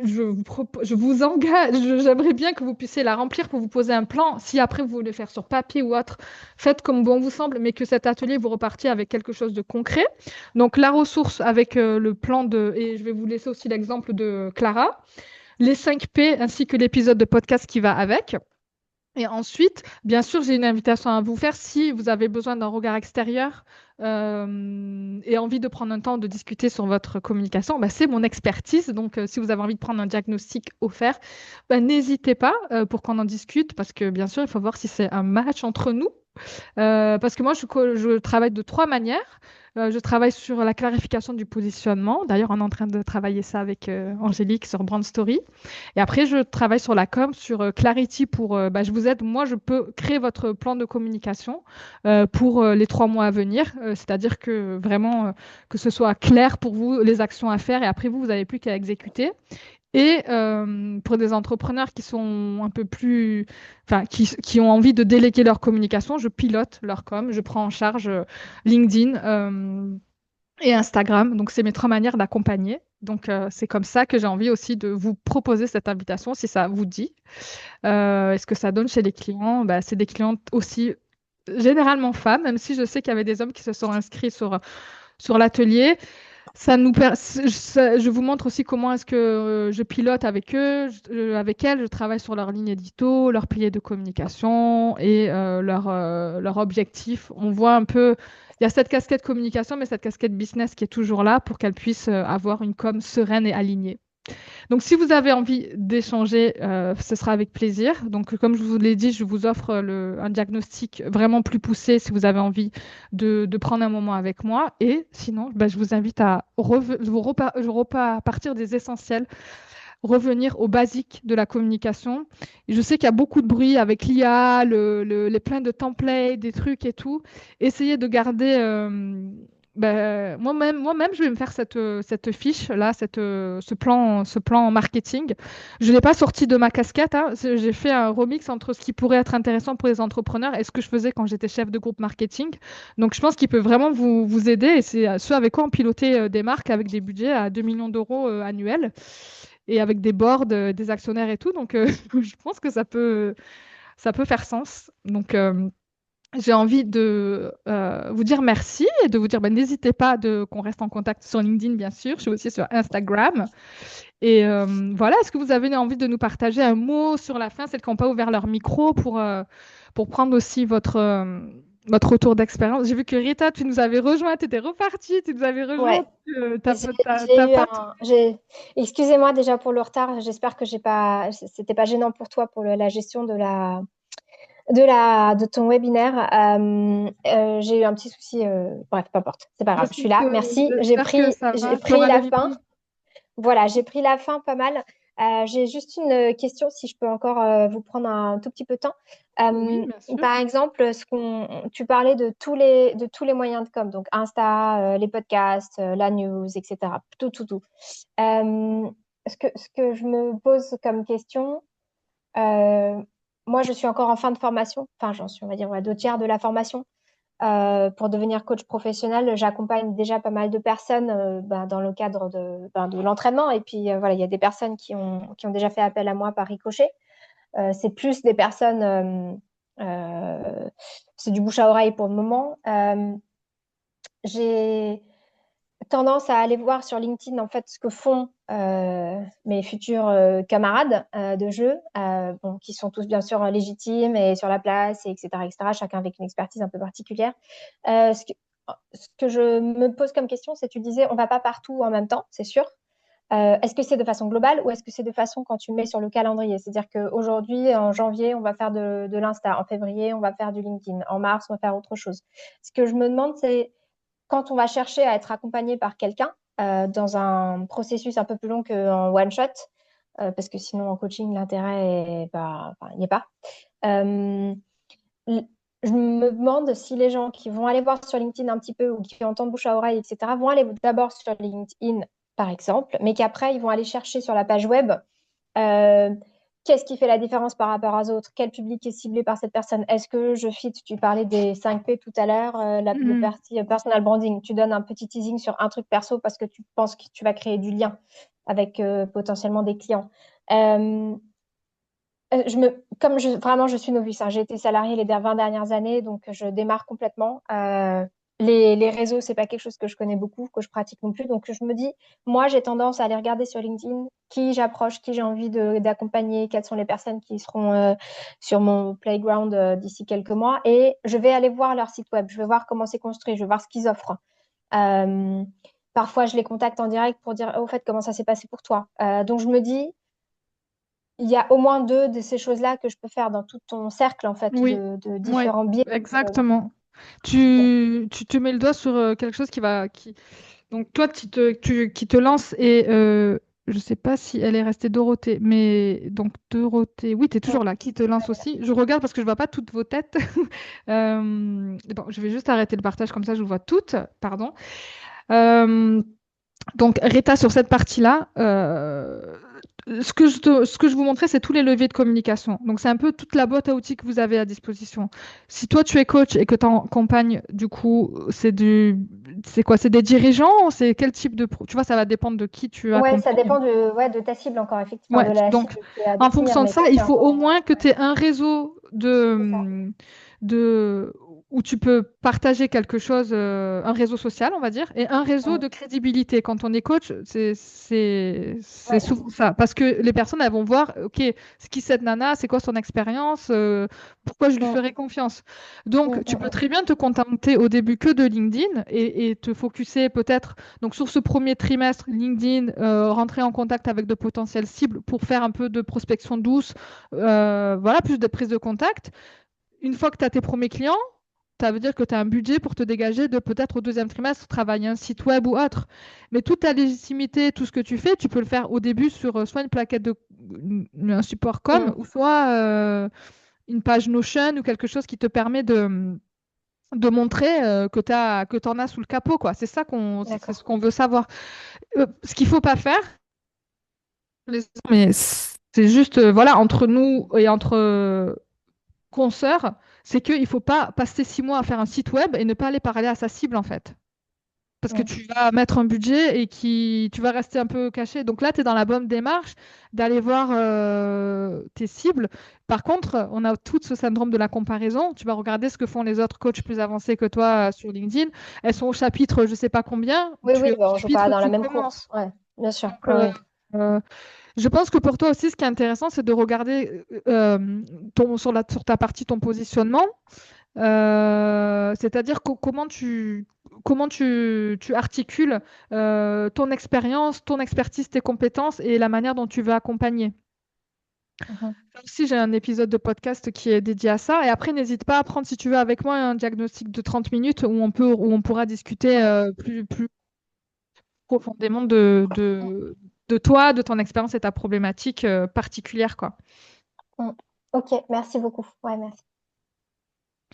je vous engage, j'aimerais bien que vous puissiez la remplir pour vous poser un plan. Si après vous voulez faire sur papier ou autre, faites comme bon vous semble, mais que cet atelier vous repartiez avec quelque chose de concret. Donc la ressource avec le plan et je vais vous laisser aussi l'exemple de Clara, les 5 P ainsi que l'épisode de podcast qui va avec. Et ensuite, bien sûr, j'ai une invitation à vous faire si vous avez besoin d'un regard extérieur et envie de prendre un temps de discuter sur votre communication. Bah, c'est mon expertise. Donc, si vous avez envie de prendre un diagnostic offert, bah, n'hésitez pas pour qu'on en discute parce que, bien sûr, il faut voir si c'est un match entre nous. Parce que moi, je travaille de 3 manières. Je travaille sur la clarification du positionnement. D'ailleurs, on est en train de travailler ça avec Angélique sur Brand Story. Et après, je travaille sur la com, sur Clarity pour, bah, je vous aide. Moi, je peux créer votre plan de communication pour les 3 mois à venir. C'est-à-dire que vraiment, que ce soit clair pour vous, les actions à faire. Et après, vous n'avez plus qu'à exécuter. Et pour des entrepreneurs qui sont un peu plus, enfin, qui ont envie de déléguer leur communication, je pilote leur com, je prends en charge LinkedIn et Instagram. Donc, c'est mes 3 manières d'accompagner. Donc, c'est comme ça que j'ai envie aussi de vous proposer cette invitation, si ça vous dit. Et ce que ça donne chez les clients, bah, c'est des clientes aussi généralement femmes, même si je sais qu'il y avait des hommes qui se sont inscrits sur l'atelier. Je vous montre aussi comment est-ce que je pilote avec eux, avec elles. Je travaille sur leur ligne édito, leur pilier de communication et leur objectif. On voit un peu, il y a cette casquette communication, mais cette casquette business qui est toujours là pour qu'elles puissent avoir une com sereine et alignée. Donc, si vous avez envie d'échanger, ce sera avec plaisir. Donc, comme je vous l'ai dit, je vous offre un diagnostic vraiment plus poussé si vous avez envie de prendre un moment avec moi. Et sinon, bah, je vous invite à partir des essentiels, revenir aux basiques de la communication. Et je sais qu'il y a beaucoup de bruit avec l'IA, les plein de templates, des trucs et tout. Essayez de garder. Moi-même, je vais me faire cette fiche-là, ce plan marketing. Je ne l'ai pas sorti de ma casquette, hein. J'ai fait un remix entre ce qui pourrait être intéressant pour les entrepreneurs et ce que je faisais quand j'étais chef de groupe marketing. Donc, je pense qu'il peut vraiment vous aider. Et c'est ce avec quoi on pilotait des marques avec des budgets à 2 millions d'euros annuels et avec des boards, des actionnaires et tout. Donc, je pense que ça peut faire sens. Donc, j'ai envie de vous dire merci et de vous dire, ben, n'hésitez pas qu'on reste en contact sur LinkedIn, bien sûr. Je suis aussi sur Instagram. Et voilà, est-ce que vous avez envie de nous partager un mot sur la fin, celles qui n'ont pas ouvert leur micro, pour prendre aussi votre retour d'expérience? J'ai vu que Rita, tu nous avais rejoint, tu étais repartie, tu nous avais rejoint. Ouais, j'ai eu excusez-moi déjà pour le retard. J'espère que c'était pas gênant pour toi pour la gestion de ton webinaire. J'ai eu un petit souci. Bref, peu importe. C'est pas grave. Je suis là. Merci. J'espère que ça va. J'ai pris la fin. Voilà, j'ai pris la fin pas mal. J'ai juste une question, si je peux encore vous prendre un tout petit peu de temps. Oui, bien sûr. Par exemple, tu parlais de tous les moyens de com, donc Insta, les podcasts, la news, etc. Tout, tout, tout. Ce que je me pose comme question, moi, je suis encore en fin de formation. Enfin, j'en suis, on va dire, ouais, 2 tiers de la formation. Pour devenir coach professionnel, j'accompagne déjà pas mal de personnes dans le cadre de l'entraînement. Et puis, voilà, il y a des personnes qui ont déjà fait appel à moi par ricochet. C'est plus des personnes, c'est du bouche à oreille pour le moment. J'ai tendance à aller voir sur LinkedIn en fait ce que font mes futurs camarades de jeu, bon, qui sont tous bien sûr légitimes et sur la place, et etc., etc., chacun avec une expertise un peu particulière. Ce que je me pose comme question, c'est tu disais on va pas partout en même temps, c'est sûr. Est-ce que c'est de façon globale ou est-ce que c'est de façon quand tu mets sur le calendrier? C'est-à-dire qu'aujourd'hui, en janvier, on va faire de l'Insta. En février, on va faire du LinkedIn. En mars, on va faire autre chose. Ce que je me demande, c'est quand on va chercher à être accompagné par quelqu'un dans un processus un peu plus long qu'en one shot, parce que sinon en coaching, l'intérêt est pas, enfin, il n'y est pas. Je me demande si les gens qui vont aller voir sur LinkedIn un petit peu ou qui entendent bouche à oreille, etc., vont aller d'abord sur LinkedIn, par exemple, mais qu'après, ils vont aller chercher sur la page web euh, qu'est-ce qui fait la différence par rapport aux autres, quel public est ciblé par cette personne, est-ce que je fit, tu parlais des 5 P tout à l'heure, le partie personal branding, tu donnes un petit teasing sur un truc perso parce que tu penses que tu vas créer du lien avec potentiellement des clients. Vraiment, je suis novice, hein. J'ai été salariée les 20 dernières années, donc je démarre complètement. Les réseaux, c'est pas quelque chose que je connais beaucoup, que je pratique non plus. Donc je me dis, moi, j'ai tendance à aller regarder sur LinkedIn qui j'approche, qui j'ai envie d'accompagner, quelles sont les personnes qui seront sur mon playground d'ici quelques mois. Et je vais aller voir leur site web, je vais voir comment c'est construit, je vais voir ce qu'ils offrent. Parfois, je les contacte en direct pour dire, au fait, comment ça s'est passé pour toi. Donc je me dis, il y a au moins 2 de ces choses-là que je peux faire dans tout ton cercle, en fait, Oui, de différents biais. exactement. Tu mets le doigt sur quelque chose Donc, toi, qui te lance et je ne sais pas si elle est restée Dorothée, mais donc Dorothée, oui, tu es toujours là, qui te lance aussi. Je regarde parce que je ne vois pas toutes vos têtes. Bon, je vais juste arrêter le partage comme ça, je vous vois toutes, pardon. Donc, Rita, sur cette partie-là, ce que je vous montrais, c'est tous les leviers de communication. Donc, c'est un peu toute la boîte à outils que vous avez à disposition. Si toi, tu es coach et que tu accompagnes, du coup, c'est quoi? C'est des dirigeants? C'est quel type Tu vois, ça va dépendre de qui tu Ouais, ça accompagnes. dépend de ta cible encore, effectivement, Ouais, de la donc, cible qui est à en définir. fonction de Mais ça, ça, il c'est faut au encore. moins que tu aies un réseau C'est ça. de, où tu peux partager quelque chose, un réseau social, on va dire, et un réseau Mm. de crédibilité. Quand on est coach, c'est Ouais. souvent ça. Parce que les personnes, elles vont voir, OK, c'est qui cette nana, c'est quoi son expérience, pourquoi je lui Mm. ferais confiance. Donc, Mm. tu peux Mm. très bien te contenter au début que de LinkedIn et te focuser peut-être donc sur ce premier trimestre, LinkedIn, rentrer en contact avec de potentielles cibles pour faire un peu de prospection douce, voilà, plus de prise de contact. Une fois que tu as tes premiers clients, ça veut dire que tu as un budget pour te dégager de peut-être au deuxième trimestre travailler un site web ou autre. Mais toute ta légitimité, tout ce que tu fais, tu peux le faire au début sur soit une plaquette un support com, Mm. ou soit une page Notion ou quelque chose qui te permet de montrer que tu en as sous le capot, quoi. C'est ce D'accord. qu'on veut savoir. Ce qu'il faut pas faire, mais c'est juste, voilà, entre nous et entre consoeurs, c'est qu'il ne faut pas passer 6 mois à faire un site web et ne pas aller parler à sa cible, en fait. Parce que Mm. tu vas mettre un budget et tu vas rester un peu caché. Donc là, tu es dans la bonne démarche d'aller voir tes cibles. Par contre, on a tout ce syndrome de la comparaison. Tu vas regarder ce que font les autres coachs plus avancés que toi sur LinkedIn. Elles sont au chapitre, je ne sais pas combien. Oui, Tu oui, es au ben, on joue pas chapitre, dans la tu même course. commences. Ouais, bien sûr. Donc, Oui, oui. euh, je pense que pour toi aussi, ce qui est intéressant, c'est de regarder sur ta partie ton positionnement. C'est-à-dire comment tu articules ton expérience, ton expertise, tes compétences et la manière dont tu veux accompagner. Mhm. Ça aussi, j'ai un épisode de podcast qui est dédié à ça. Et après, n'hésite pas à prendre, si tu veux, avec moi un diagnostic de 30 minutes où on pourra discuter Ouais. plus profondément de toi, de ton expérience et ta problématique particulière, quoi. Mm. Ok, merci beaucoup. Ouais, merci.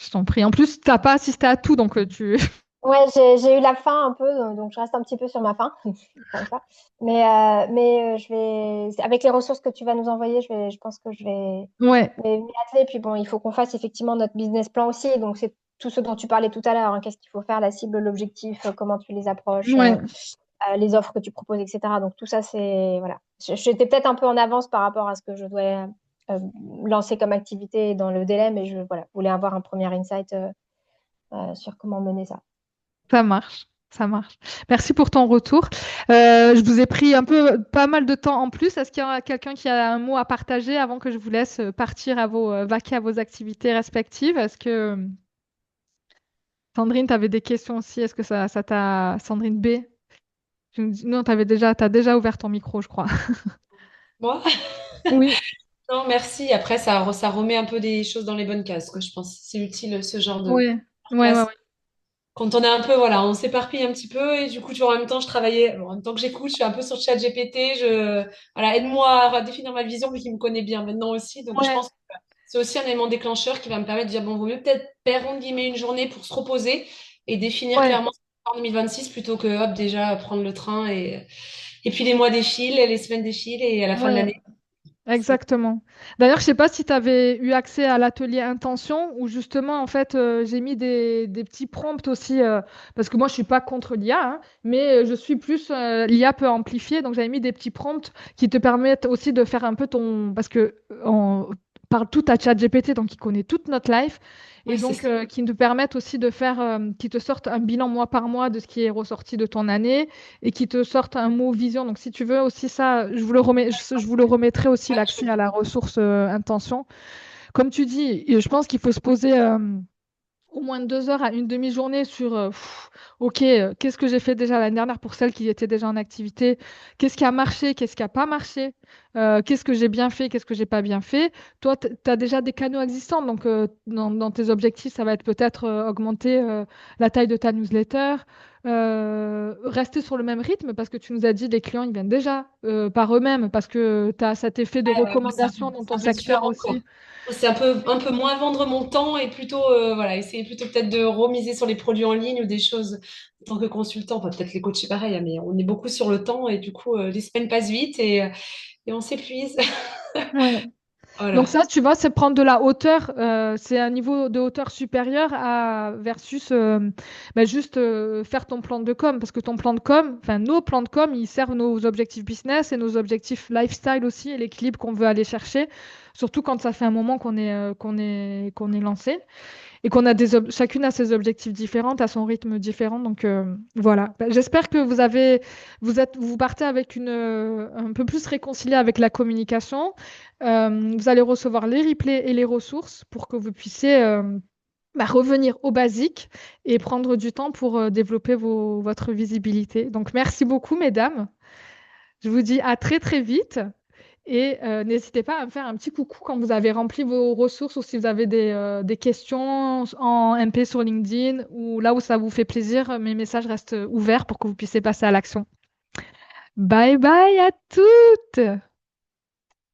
Je t'en prie. En plus, tu n'as pas assisté à tout, donc tu... Ouais, j'ai eu la faim un peu, donc je reste un petit peu sur ma faim, encore une fois. Mais je vais, avec les ressources que tu vas nous envoyer, je pense que Ouais, je vais m'y atteler. Puis bon, il faut qu'on fasse effectivement notre business plan aussi. Donc c'est tout ce dont tu parlais tout à l'heure, hein. Qu'est-ce qu'il faut faire, la cible, l'objectif, comment tu les approches, ouais. les offres que tu proposes, etc. Donc tout ça, c'est voilà. J'étais peut-être un peu en avance par rapport à ce que je dois euh, lancer comme activité dans le délai, mais je voilà, voulais avoir un premier insight sur comment mener ça. Ça marche, ça marche. Merci pour ton retour. Je vous ai pris pas mal de temps en plus. Est-ce qu'il y a quelqu'un qui a un mot à partager avant que je vous laisse partir vaquer à vos activités respectives? Est-ce que Sandrine, tu avais des questions aussi? Est-ce que ça t'a... Sandrine B? Non, t'as déjà ouvert ton micro, je crois. Moi? Oui, Non, merci. Après, ça remet un peu des choses dans les bonnes cases, quoi. Je pense que c'est utile, ce genre de oui, ouais, ouais, place. ouais. Quand on est un peu, voilà, on s'éparpille un petit peu et du coup, tu vois, en même temps, je travaillais, bon, en même temps que j'écoute, je suis un peu sur ChatGPT. Voilà, aide-moi à définir ma vision, vu qu'il me connaît bien maintenant aussi. Donc, je Ouais, pense que c'est aussi un élément déclencheur qui va me permettre de dire, bon, vaut mieux peut-être perdre, entre guillemets, une journée pour se reposer et définir ouais. clairement en 2026 plutôt que, hop, déjà prendre le train et puis les mois défilent, les semaines défilent et à la fin de Ouais. l'année, c'est Exactement. D'ailleurs, je sais pas si tu avais eu accès à l'atelier Intention où justement, en fait, j'ai mis des petits prompts aussi, parce que moi, je suis pas contre l'IA, hein, mais je suis plus l'IA peut amplifier. Donc, j'avais mis des petits prompts qui te permettent aussi de faire un peu parce que on parle tout à ChatGPT, donc il connaît toute notre life, et ouais, c'est donc ça. qui te permettent aussi de faire, qui te sortent un bilan mois par mois de ce qui est ressorti de ton année et qui te sortent un mot vision. Donc, si tu veux aussi ça, je vous le remettrai aussi l'accès à la ressource intention. Comme tu dis, et je pense qu'il faut se poser au moins 2 heures à une demi-journée sur OK, qu'est-ce que j'ai fait déjà l'année dernière pour celles qui étaient déjà en activité? Qu'est-ce qui a marché? Qu'est-ce qui n'a pas marché? Qu'est-ce que j'ai bien fait? Qu'est-ce que j'ai pas bien fait? Toi, tu as déjà des canaux existants. Donc, dans tes objectifs, ça va être peut-être augmenter la taille de ta newsletter, rester sur le même rythme parce que tu nous as dit les clients, ils viennent déjà par eux-mêmes parce que tu as cet effet de Moi, recommandation dans c'est ton un peu secteur différent, quoi. aussi. Moi, c'est un peu moins vendre mon temps et plutôt, voilà, essayer plutôt peut-être de remiser sur les produits en ligne ou des choses en tant que consultant. Enfin, peut-être les coachs, pareil, hein, mais on est beaucoup sur le temps et du coup, les semaines passent vite et on s'épuise. Ouais. Donc Voilà. ça, tu vois, c'est prendre de la hauteur, c'est un niveau de hauteur supérieur versus juste faire ton plan de com, parce que ton plan de com, enfin nos plans de com, ils servent nos objectifs business et nos objectifs lifestyle aussi, et l'équilibre qu'on veut aller chercher. surtout quand ça fait un moment qu'on est lancé et qu'on a chacune a ses objectifs différents, à son rythme différent. Donc voilà. Bah, j'espère que vous partez avec un peu plus réconcilié avec la communication. Vous allez recevoir les replays et les ressources pour que vous puissiez revenir aux basiques et prendre du temps pour développer votre visibilité. Donc merci beaucoup, mesdames. Je vous dis à très très vite. Et n'hésitez pas à me faire un petit coucou quand vous avez rempli vos ressources ou si vous avez des questions en MP sur LinkedIn ou là où ça vous fait plaisir, mes messages restent ouverts pour que vous puissiez passer à l'action. Bye bye à toutes!